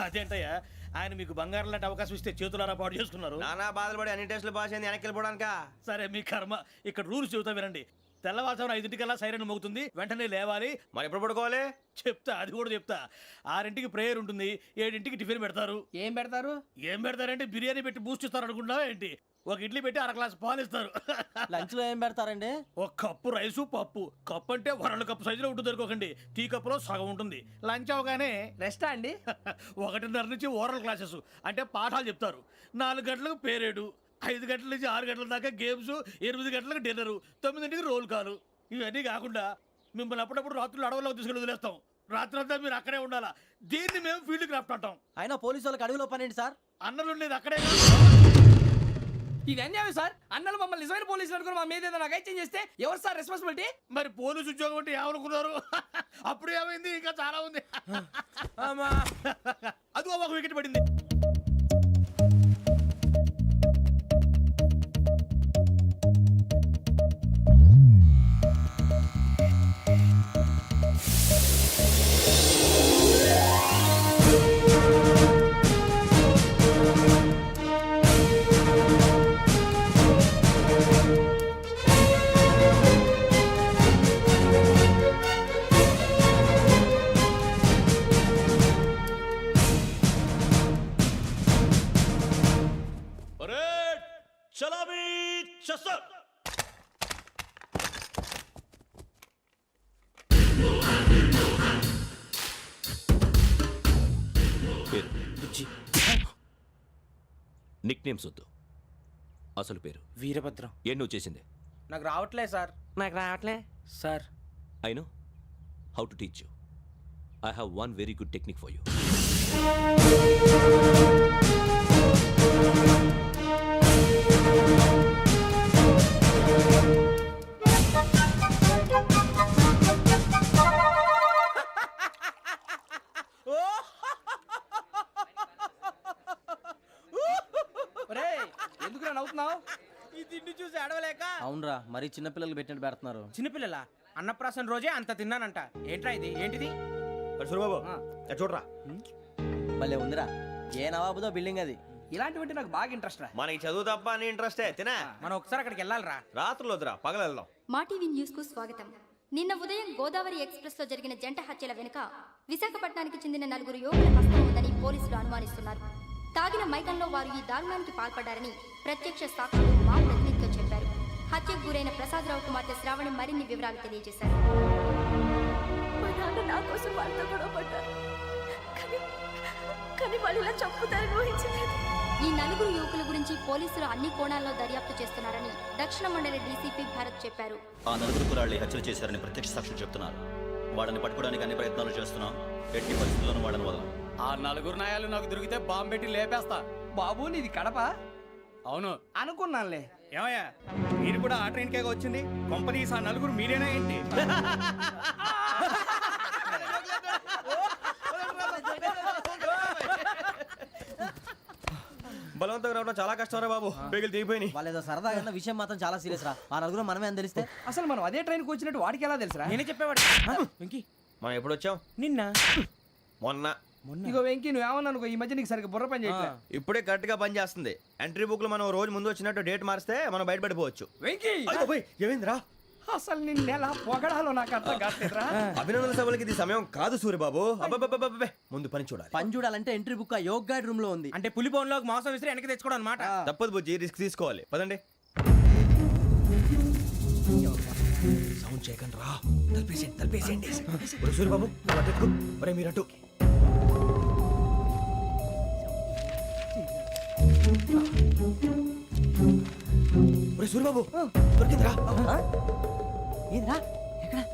అదేంటయ్యా, ఆయన మీకు బంగారం లాంటి అవకాశం ఇస్తే చేతులారా పాటు చేసుకున్నారు. నానా బాధలు పడి అన్ని టెస్టులు పాస్ అయింది, వెనక్కి వెళ్ళిపోవడానికా? సరే మీ కర్మ. ఇక్కడ రూల్స్ చెబుతా వినండి. తెల్లవారుజామున 5 సైరన్ మోగుతుంది, వెంటనే లేవాలి. మరి ఎప్పుడు పడుకోవాలి? చెప్తా, అది కూడా చెప్తా. 6 ప్రేయర్ ఉంటుంది, 7 టిఫిన్ పెడతారు. ఏం పెడతారు? ఏం పెడతారంటే బిర్యానీ పెట్టి బూస్ట్ ఇస్తారు అనుకుంటున్నావా ఏంటి? ఒక ఇడ్లీ పెట్టి 1 గ్లాస్ పాలు ఇస్తారు. లంచ్ లో ఏం పెడతారండి? ఒక కప్పు రైసు పప్పు. కప్పు అంటే 1 కప్పు సైజులో ఉంటుంది అనుకోకండి. టీ కప్పులో సగం ఉంటుంది. లంచ్ అవగానే రెస్టా అండి? 1:30 నుంచి ఓరల్ క్లాసెస్ అంటే పాఠాలు చెప్తారు. 4 గంటలకు పేరేడు, 5 గంటల నుంచి 6 గంటల దాకా గేమ్స్, 8 గంటలకు డిన్నరు, 9 రోల్ కాలు. ఇవన్నీ కాకుండా మిమ్మల్ని అప్పుడప్పుడు రాత్రులు అడవుల్లో తీసుకెళ్ళి వదిలేస్తాం. రాత్రి అంతా మీరు అక్కడే ఉండాలా. దీన్ని మేము ఫీల్డ్ క్రాఫ్ట్ అంటాం. అయినా పోలీసు వాళ్ళకి అడవిలో పని ఏంటి సార్? అన్నలు ఉండేది అక్కడే. ఇది అన్యాయం సార్. అన్నలు మమ్మల్ని నిజమైన పోలీసులు అనుకుని మా మీద ఏదైనా నగైత్యం చేస్తే ఎవరు సార్ రెస్పాన్సిబిలిటీ? మరి పోలీసు ఉద్యోగం అంటే ఏమనుకున్నారు? అప్పుడు ఏమైంది? ఇంకా చాలా ఉంది. అది ఒక వికెట్ పడింది. చలామీ చసర్. పేరు నిక్ నేమ్స్ వద్దు. అసలు పేరు వీరభద్రం. ఏం నువ్వు చేసింది? నాకు రావట్లే సార్. నాకు రావట్లే sir. I know how to teach you. I have one very good technique for you. ఎందుకు నవ్వుతున్నావు? ఈ తిండి చూసి అడవలేక. అవునరా, మరి చిన్నపిల్లలు పెట్టినట్టు పెడుతున్నారు. చిన్నపిల్లల అన్నప్రాసన రోజే అంత తిన్నానంట. ఏంట్రా ఇది? ఏంటిది? సూరిబాబు చూడరా, భలే ఉందిరా. ఏ నవాబుదో బిల్డింగ్ అది. ఇలాంటివంటే నాకు బాగా ఇంట్రెస్ట్ రా. మనకి చదువు తప్ప అని ఇంట్రెస్టే. తినా మనం ఒకసారి అక్కడికి వెళ్ళాలిరా. రాత్రులు వద్దురా, పగలు వెళ్దాం. మా టీవీ న్యూస్ కు స్వాగతం. నిన్న ఉదయం గోదావరి ఎక్స్ప్రెస్ లో జరిగిన జంట హత్యల వెనుక విశాఖపట్నానికి చెందిన 4 యువకుల హస్తం ఉందని పోలీసులు అనుమానిస్తున్నారు. తాగిన మైకంలో వారు ఈ దారుణానికి పాల్పడ్డారని ప్రత్యక్ష సాక్షులు మా ప్రతినిధితో చెప్పారు. హత్యకు గురైన ప్రసాదరావు కుమార్తె శ్రావణి మరిన్ని వివరాలు తెలియజేశారు. మా నాన్న నా కోసం వాళ్ళతో గొడవ పడ్డారు, కానీ వాళ్ళు ఇలా చంపుతారని ఊహించలేదు. ఈ 4 యువకుల గురించి పోలీసులు అన్ని కోణాల్లో దర్యాప్తు చేస్తున్నారని దక్షిణ మండలి డీసీపీ భరత్ చెప్పారు. ఆ 4 కులాళ్ళని హత్యలు చేశారని ప్రత్యక్ష సాక్షులు చెప్తున్నారు. వాళ్ళని పట్టుకోవడానికి అన్ని ప్రయత్నాలు చేస్తున్నాం. ఎట్టి పరిస్థితుల్లోనూ వాళ్ళని వదలం. ఆ 4 నాయాలు నాకు దొరికితే బాంబు పెట్టి లేపేస్తా. బాబు నీది కడప? అవును అనుకున్నానులే. ఏమయ్యా, మీరు కూడా ఆ ట్రైన్ కేగా వచ్చింది? కంపెనీస్ ఆ 4 మీరేనా ఏంటి? బలవంతంగా రావడం చాలా కష్టం రా బాబు. బేగులు దిగిపోయినాయి. వాళ్ళేదో సరదాగా విషయం మాత్రం చాలా సీరియస్ రా. ఆ 4 మనమే అని తెలిస్తే అసలు మనం అదే ట్రైన్కి వచ్చినట్టు వాడికి ఎలా తెలుసురా? నేనే చెప్పేవాడు. వెంకీ మనం ఎప్పుడు వచ్చాం? నిన్న మొన్న. ఇగో వెంకీ నువ్వేమన్నా అనుకో, ఈ మధ్య నీకు సరిగ్గా బుర్ర పని చేయట్లే. ఇప్పుడే కరెక్ట్ గా పని చేస్తుంది. ఎంట్రీ బుక్ లో మనం రోజు ముందు వచ్చినట్టు డేట్ మారిస్తే మనం బయటపడిపోవచ్చు. వెంకీ ఏమైందిరా? అసలు నిన్న ఎలా పొగడాలో నాకు అర్థం కాట్లేదురా. అభినందన సభలకి ఇది సమయం కాదు సూర్యబాబు. అబ్బబ్బబ్బబ్బబ్బే, ముందు పని చూడాలి. పని చూడాలంటే ఎంట్రీ బుక్ ఆ యోగ్ గైడ్ రూమ్ లో ఉంది. అంటే పులి బోన్లోకి మాంసం విసిరి వెనక్కి తెచ్చుకోవడం అనమాట. తప్పదు బుజ్జి, రిస్క్ తీసుకోవాలి. పదండి. సౌండ్ చేయకండి రా. తలపేసేయండి. సూర్యబాబు ఒరే మీరట్టు. సూర్యబాబు దొరికిందిరా. ఏంద్రా ఎక్కడ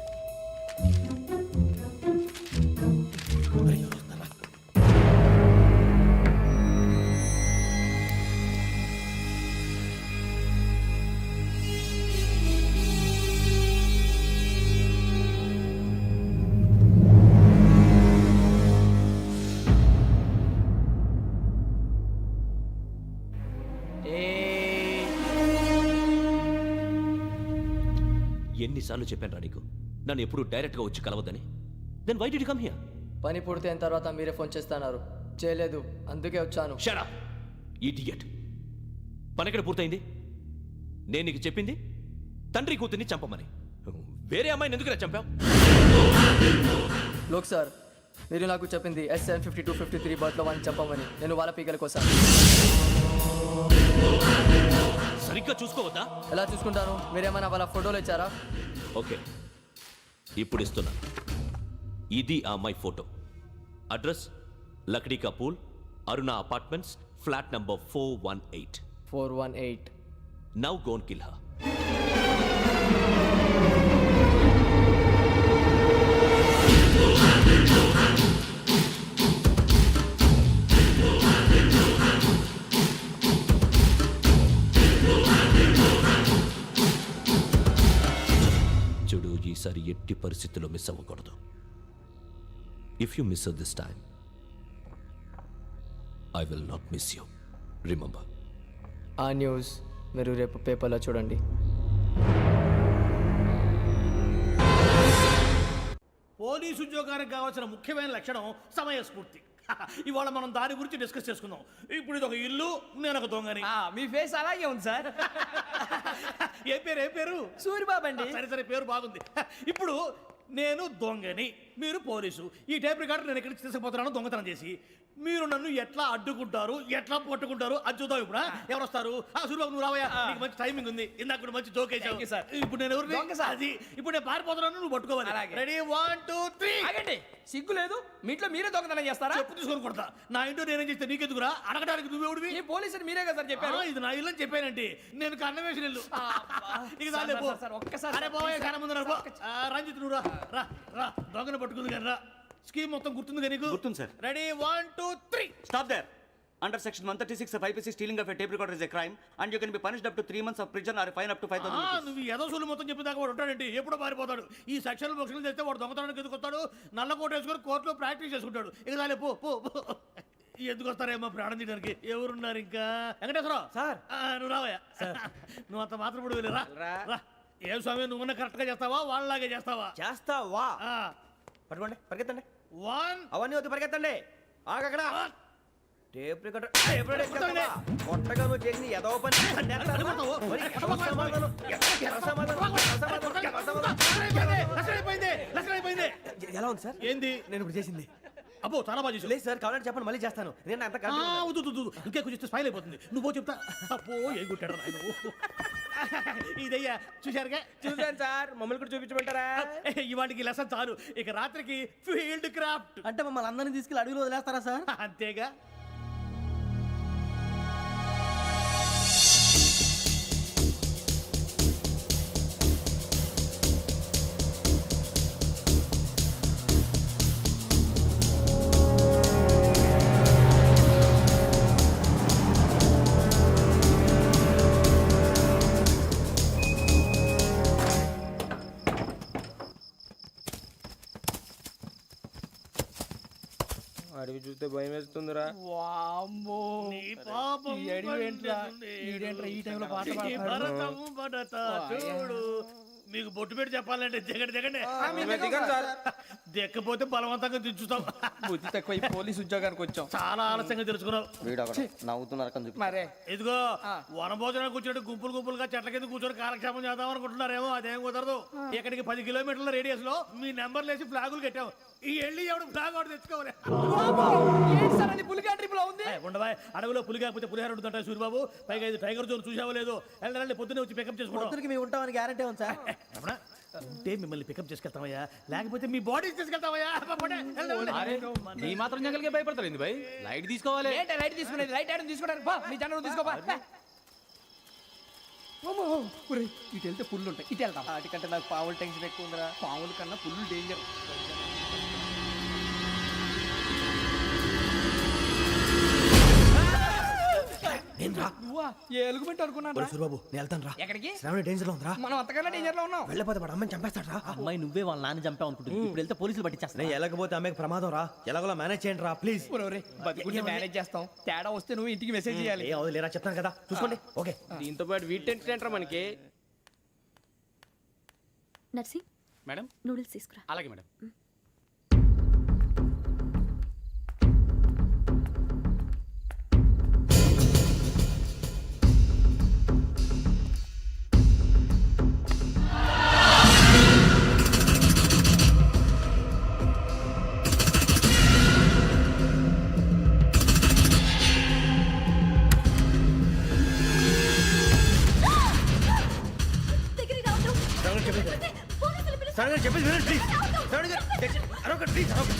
ఎన్నిసార్లు చెప్పాను రా నీకు నన్ను ఎప్పుడు డైరెక్ట్గా వచ్చి కలవద్దని. Then why did come here? పని పూర్తయిన తర్వాత మీరే ఫోన్ చేస్తున్నారు, చేయలేదు, అందుకే వచ్చాను. Shut up idiot. పని ఎక్కడ పూర్తయింది? నేను నీకు చెప్పింది తండ్రి కూతుర్ని చంపమని. వేరే అమ్మాయిని ఎందుకురా చంపావు? లోక్ సార్, మీరు నాకు చెప్పింది SN5253 బర్త్లో వాడిని చంపమని. నేను వాళ్ళ పీకల కోసం. సరిగ్గా చూసుకోవద్దా? ఎలా చూసుకుంటాను? మీరేమైనా వాళ్ళ ఫోటోలు ఇచ్చారా? ఓకే, ఇప్పుడు ఇస్తున్నా. ఇది ఆ అమ్మాయి ఫోటో. అడ్రస్ లక్డీ కా pool, Aruna apartments, flat number 418. 418. Now go and kill her. చూడు, ఈసారి ఎట్టి పరిస్థితుల్లో మిస్ అవ్వకూడదు. If you miss this time I will not miss you. Remember. ఆ న్యూస్ మీరు రేపు పేపర్లో చూడండి. పోలీసు ఉద్యోగానికి కావాల్సిన ముఖ్యమైన లక్షణం సమయస్ఫూర్తి. ఇవాళ మనం దాని గురించి డిస్కస్ చేసుకుందాం. ఇప్పుడు ఇది ఒక ఇల్లు, నేను ఒక దొంగని. మీ ఫేస్ అలాగే ఉంది సార్. ఏ పేరు? సూరిబాబు అండి. సరే పేరు బాగుంది. ఇప్పుడు నేను దొంగని, మీరు పోలీసు. ఈ టైప్ రికార్డు నేను ఎక్కడికి తీసుకుపోతున్నాను దొంగతనం చేసి. మీరు నన్ను ఎట్లా అడ్డుకుంటారు, ఎట్లా పట్టుకుంటారు అది చూద్దాం. ఇప్పుడు ఎవరు వస్తారు? సూరిబాబు నువ్వు రావయ్యా, నీకు మంచి టైమింగ్ ఉంది. ఇందాక కూడా మంచి జోక్ వేసావు సార్. ఇప్పుడు నేను ఎవరు? అది ఇప్పుడు నేను పారిపోతున్నాను, నువ్వు పట్టుకోవాలి. రెడీ 1 2 3. ఆగండి, సిగ్గు లేదు? మీ ఇంట్లో మీరే దొంగతనం చేస్తారా? చెప్పు తీసుకొని కొడతా. నా ఇంట్లో నేనేం చేస్తే నీకెందుకురా? అడగడానికి నువ్వెవడివి? ఈ పోలీసులు మీరే కదా సార్ చెప్పారు. ఇది నా ఇల్లు అని చెప్పానంటే నేను కన్న వేసిన ఇల్లు. ఇక చాలే పో. ఒక్కసారి అరే బాబాయ్ కన్న ముందు రంజిత్ నువ్వు రా దొంగను పట్టుకుంది కానీ రా. స్కీమ్ మొత్తం గుర్తుంది కానీ నీకు? గుర్తుంది sir. Ready 1 2 3. Stop there. Under section 136 of IPC, stealing of a tape recorder is a crime and you can be punished up to 3 months of prison or a fine up to 5,000 rupees. నువ్వు ఏదో సూలు మొత్తం చెప్పేదాకా వాడు ఉంటాడండి. ఎప్పుడో పారిపోతాడు. ఈ సెక్షన్లు బొక్షన్లు చేస్తే వాడు దొంగతనానికి ఎందుకు వస్తాడు? నల్ల కోట వేసుకొని కోర్టులో ప్రాక్టీస్ చేసుకుంటాడు. ఇక చాలే పో. ఎందుకు వస్తారేమో ప్రాణం తీయడానికి. ఎవరున్నారు ఇంకా? వెంకటేశ్వరరావు సార్, నువ్వు రావయ్యా. నువ్వు అంత మాత్రం ఇప్పుడు వెళ్ళి రా. ఏం స్వామి, నువ్వున్న కరెక్ట్ గా చేస్తావా వాళ్ళలాగే చేస్తావా? చేస్తావా? పట్టుకోండి, పరిగెత్తండి. 1 అవన్నీ వద్దు, పరిగెత్తండి. ఆగక్కడ టేప్ రికార్డర్ కొట్టగా నువ్వు చేసింది ఏదో పని. ఎలా ఉంది సార్? ఏంది నేను ఇప్పుడు చేసింది? అబ్బో చాలా బాగా చేసావు. లేదు సార్, కావాలంటే చెప్పండి, మళ్ళీ చేస్తాను. నేను అంత ఇంకే కొంచెం స్మైల్ అయిపోతుంది. నువ్వు చెప్తా. అబ్బో ఏ గుట్టాడు ఆయన. ఇదయ్యా చూశారుగా? చూసాను సార్. మమ్మల్ని కూడా చూపించమంటారా? ఇవాటికి లెసన్ చాలు. ఇక రాత్రికి ఫీల్డ్ క్రాఫ్ట్. అంటే మమ్మల్ని అందరినీ తీసుకెళ్ళి అడవిలో వదిలేస్తారా సార్? అంతేగా. అడవి చూస్తే భయం వేస్తుందిరా. నీ పాపం ఈ టైంలో పాట భరతము భరత చూడు. మీకు బొట్టు పెట్టి చెప్పాలంటే దిగండి. దిక్కపోతే బలవంతంగా దించుతాం. బుద్ధి తక్కువ, ఈ పోలీస్ ఉద్యోగానికి వచ్చాం. చాలా ఆలస్యంగా తెలుసుకున్నావు. నవ్వుతున్నారు మరే. ఇదిగో వనభోజనానికి కూర్చోటి గుంపులుగా చెట్ల కింద కూర్చొని కాలక్షేపం చేద్దాం అనుకుంటున్నారేమో. అదేం కుదరదు. ఇక్కడికి 10 కిలోమీటర్ల రేడియస్ లో మీ నెంబర్లు వేసి ఫ్లాగులు కట్టాం. ఈ వెళ్ళి ఎవడు ఫ్లాగ్ ఒకటి తెచ్చుకోవాలి. ఉండవా? అడవిలో పులి కాకపోతే పులిహార ఉంటుంటాయి సూరిబాబు. పైగా ఇది టైగర్ జోన్ చూసావో లేదో. వెళ్ళండి, పొద్దున్నే వచ్చి పికప్ చేసుకుంటాం. మేము ఉంటామని గ్యారంటీ ఉంది సార్. ఉంటే మిమ్మల్ని పికప్ చేసుకెళ్తామయ్యా, లేకపోతే మీ బాడీ తీసుకెళ్తామయ్యా. నీ మాత్రం జంగల్కే భయపడతారు ఏంది భయ్? లైట్ తీసుకోవాలి. ఏంటి లైట్ తీసుకునేది? లైట్ ఆడని తీసుకోవడానికి బా, నీ జనం తీసుకోబా. ఇటు వెళ్తే పుల్లు ఉంటాయి, ఇటు వెళ్తాం. వాటికంటే నాకు పావులు టెన్షన్ ఎక్కువ ఉందిరా. పాముల కన్నా పుల్లు డేంజర్. నువ్వా? ఏ ఎలుగుబెట్టి అనుకున్నాను రా. బాబు నేను వెళ్తాను రా. ఎక్కడికి? శ్రావణి డేంజర్ లో ఉందిరా. మనం అంతకన్నా డేంజర్ లో ఉన్నాం. వెళ్ళపోతే వాడు అమ్మని చంపేస్తాడు రా. అమ్మాయి నువ్వే వాళ్ళ నాన్న చంపావు అనుకుంటుంది. ఇప్పుడు వెళ్తే పోలీసులు పట్టించేస్తా. నేను వెళ్ళకపోతే అమ్మకి ప్రమాదం రా. ఎలాగోలా మేనేజ్ చేయండి రా ప్లీజ్. బతికుంటే మేనేజ్ చేస్తాం. తేడా వస్తే నువ్వు ఇంటికి మెసేజ్ చేయాలి. ఏ లేరా చెప్తాను కదా చూసుకోండి. ఓకే దీంతో పాటు వీటి టెంట్ ఏంట్రా మనకి? నర్సి మేడం నూడిల్స్ తీసుకురా. అలాగే మేడం. శ్రావణి చెప్పేసి వినండి ప్లీజ్. శ్రావణి గారు అరొకటి ప్లీజ్ అరొకటి.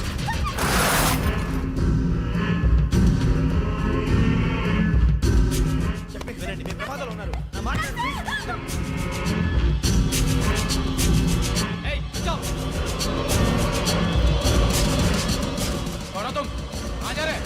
చెప్పేసి వినండి, మీరు ప్రమాదాలు ఉన్నారు. నా మాట ప్లీజ్. ఏయ్ चुप कौन हो तुम? आ जा रहे?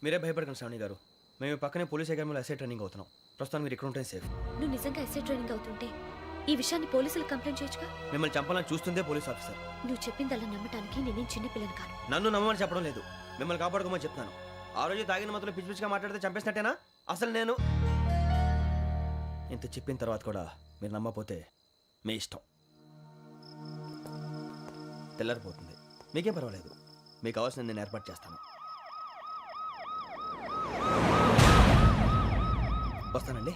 మీరే భయపడకండి శ్రావణి గారు. మేము పక్కనే పోలీస్ అకాడమీలో ఎస్ఐ ట్రైనింగ్ అవుతున్నాం. ప్రస్తుతానికి మీరు ఇక్కడ ఉంటే సేఫ్. నువ్వు నిజంగా ఎస్ఐ ట్రైనింగ్ అవుతుంటే ఈ విషయాన్ని పోలీసులకు కంప్లైంట్ చేయొచ్చుగా. మిమ్మల్ని చంపాలని చూస్తుందే పోలీస్ ఆఫీసర్. నువ్వు చెప్పిందల్లా నమ్మటానికి నేనేం చిన్నపిల్లని కాను. నన్ను నమ్మమని చెప్పడం లేదు, మిమ్మల్ని కాపాడుకోమని చెప్తాను. ఆ రోజు తాగిన మత్తులో పిచ్చి పిచ్చిగా మాట్లాడితే చంపేసినట్టేనా? అసలు నేను ఇంత చెప్పిన తర్వాత కూడా మీరు నమ్మపోతే మీ ఇష్టం. తెల్లారిపోతుంది, మీకేం పర్వాలేదు. మీకు కావాల్సింది నేను ఏర్పాటు చేస్తాను. వస్తానండి.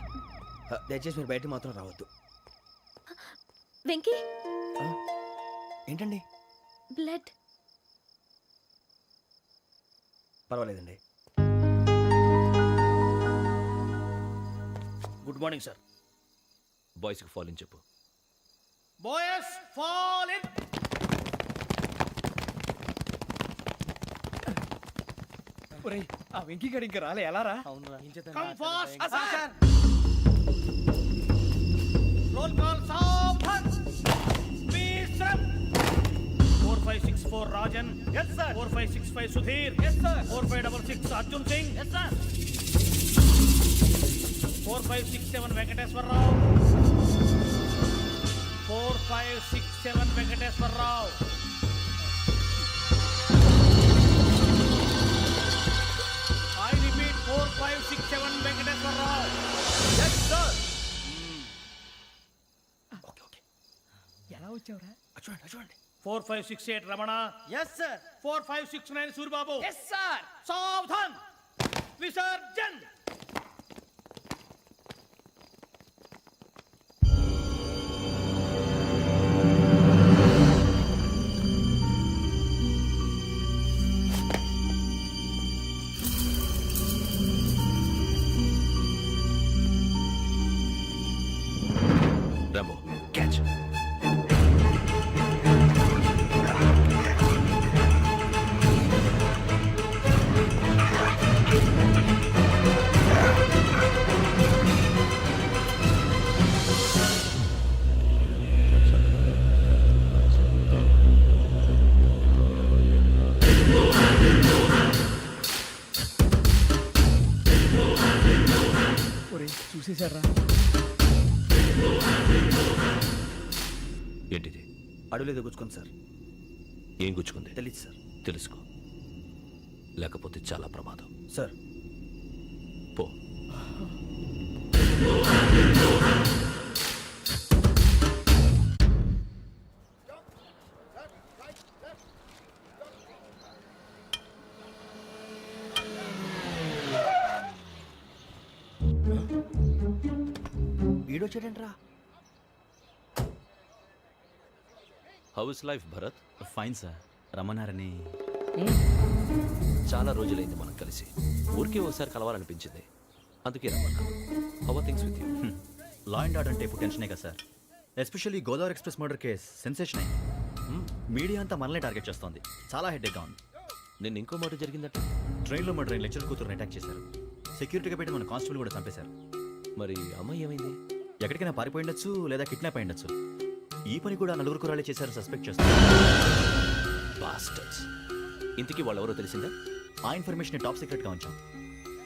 దయచేసి మీరు బయటికి మాత్రం రావద్దు. వెంకీ ఏంటండి? బ్లడ్. పర్వాలేదండి. Good morning sir. బాయ్స్కి ఫాల్ ఇన్ చెప్పు. Boys fall in. ఒరేయ్ ఆ వెంకీ గడి ఇంకా రాలే, ఎలా రా? Come fast sir. Roll call సావధాన్. విశ్రమ్. 4564 Rajan. yes sir. 4565 Sudheer. yes sir. 4566 Arjun Singh. yes sir. 4567 Venkateswararao. 4567 Venkateswararao. I repeat 4567 Venkateswararao. yes sir. Okay okay ఎలా వచ్చావురా? చూడండి చూడండి. 4568 రమణ. Yes sir. 4569 సూరిబాబు. ఎస్ సార్. సావధాన్. విసర్జన్. Rambo catch. ఒరేయ్ చూసేశారా? ఏంటిది? అడవిలో గుచ్చుకోండి సార్. ఏం గుచ్చుకుంది? తెలీదు సార్. తెలుసుకో, లేకపోతే చాలా ప్రమాదం. సార్ పో. వీడొచ్చాడంట్రా. How's life Bharat? Fine sir. రమ్మన్నారని. చాలా రోజులైంది మనం కలిసి. ఊరికే ఒకసారి కలవాలనిపించింది, అందుకే రమ్మన్నా. How are things with you? Law and order అంటే ఇప్పుడు టెన్షనే కదా sir. Especially Godavari express murder case sensation అయింది. మీడియా అంతా మనల్ని టార్గెట్ చేస్తోంది. చాలా హెడ్ఏక్గా ఉంది. నిన్న ఇంకో మాట జరిగిందట. ట్రైన్లో మా ట్రైన్ లెక్చర్ కూతురుని అటాక్ చేశారు. సెక్యూరిటీగా పెట్టి మన కానిస్టేబుల్ కూడా చంపేశారు. మరి అమ్మాయి ఏమైంది? ఎక్కడికైనా పారిపోయి ఉండొచ్చు, లేదా కిడ్నాప్ అయి ఉండొచ్చు. ఈ పని కూడా నలుగురు కురాలే చేశారు సస్పెక్ట్ చేస్తారు. బాస్టర్స్. ఇంతకీ వాళ్ళు ఎవరో తెలిసిందా? ఆ ఇన్ఫర్మేషన్ టాప్ సీక్రెట్గా ఉంచాం,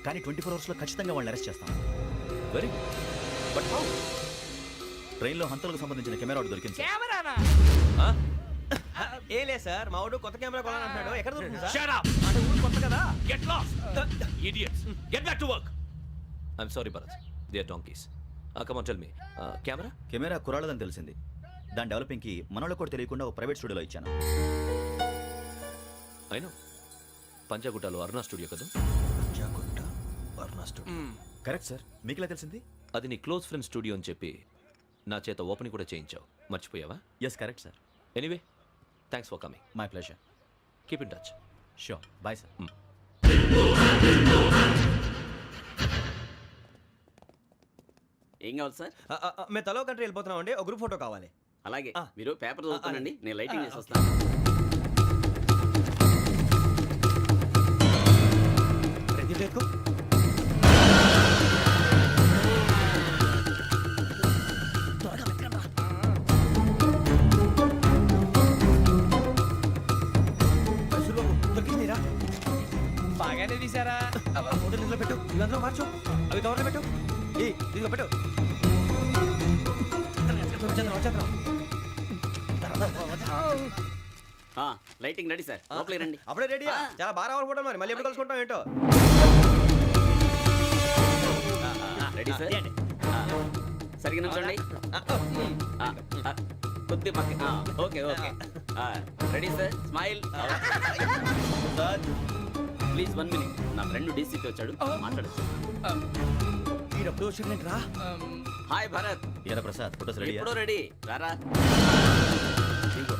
కానీ 24 అవర్స్లో ఖచ్చితంగా వాళ్ళని అరెస్ట్ చేస్తాం. Very but how? ట్రైన్లో హంతలకు సంబంధించిన కెమెరా ఒకటి దొరికింది సార్. కెమెరానా? ఏలే సార్, మా వాడు కొత్త కెమెరా కొనాలంటున్నాడు. ఎక్కడ దొరుకుతుంది సార్? Shut up! అంటే ఊరు కొత్త కదా. Get lost! Idiots! Get back to work! I'm sorry, Bharat. They are donkeys. Come on, tell me. Camera? Camera కురాలదని తెలిసింది. దాని డెవలపింగ్కి మనలో కూడా తెలియకుండా ఒక ప్రైవేట్ స్టూడియోలో ఇచ్చాను. I know. పంజాగుట్టలో అరుణా స్టూడియో కదా? Panjagutta Aruna studio. Correct sir. మీకు ఎలా తెలిసింది? అది నీ క్లోజ్ ఫ్రెండ్ స్టూడియో అని చెప్పి నా చేత ఓపెనింగ్ కూడా చేయించావు. మర్చిపోయావా? Yes correct sir. Anyway, thanks for coming. My pleasure. Keep in touch. Sure. Bye sir. ఏం కావాలి సార్? మేము తలో కంట్రీ వెళ్ళిపోతున్నాం అండి. ఒక గ్రూప్ ఫోటో కావాలి. అలాగే, మీరు పేపర్ చదువుతానండి, నేను లైటింగ్ చేసి వస్తాను. ప్రదీప్ ఎక్కు. బాగానే తీసారా? ఫోటో ఇందులో పెట్టు, ఇవంతా మార్చు, అవి కవర్లో పెట్టు. ఇదిగో పెట్టు. లైటింగ్ రెడీ సార్, లోపలికి రండి. అప్పుడే రెడీ? చాలా బాగా రావాలి ఫోటో. మరి మళ్ళీ ఎప్పుడు కలుసుకుంటాం ఏంటో. Ready sir. సరిగ్గా నుంచోండి. కొద్ది పక్క. Okay okay. Ready sir. Smile. Please 1 minute. నా ఫ్రెండ్ డీసీపీ వచ్చాడు, మాట్లాడచ్చు. ఈడప్పుడు వచ్చిందంటరా. హాయ్ భరత్. ఎరా ప్రసాద్, ఫోటోస్ రెడీ? ఎప్పుడో రెడీ. రారా. ఇదిగో,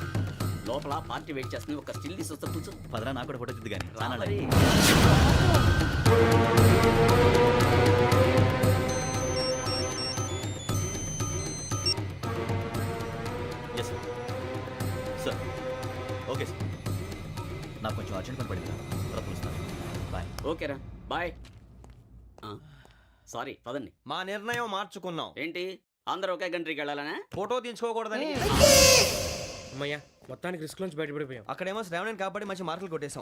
లోపల పార్టీ వెయిట్ చేస్తుంది. ఒక స్టిల్ తీసి వస్తా, కూర్చో. పదరా, నాకు కూడా ఫోటో తిద్దు కానీ. రా మరి. Yes sir. Sir okay sir. నాకు కొంచెం అర్జెంట్ పని పడింది, తర్వాత పిలుస్తాను. బాయ్. ఓకేరా, బాయ్. సారీ, పదండి. మా నిర్ణయం మార్చుకున్నాం. ఏంటి, అందరూ ఒకే కంట్రీకి వెళ్ళాలనే? ఫోటో తీసుకోకూడదని. అమ్మయ్యా, మొత్తానికి రిస్క్ నుంచి బయటపడిపోయాం. అక్కడేమో శ్రావణిని కాబట్టి మంచి మార్కులు కొట్టేశాం.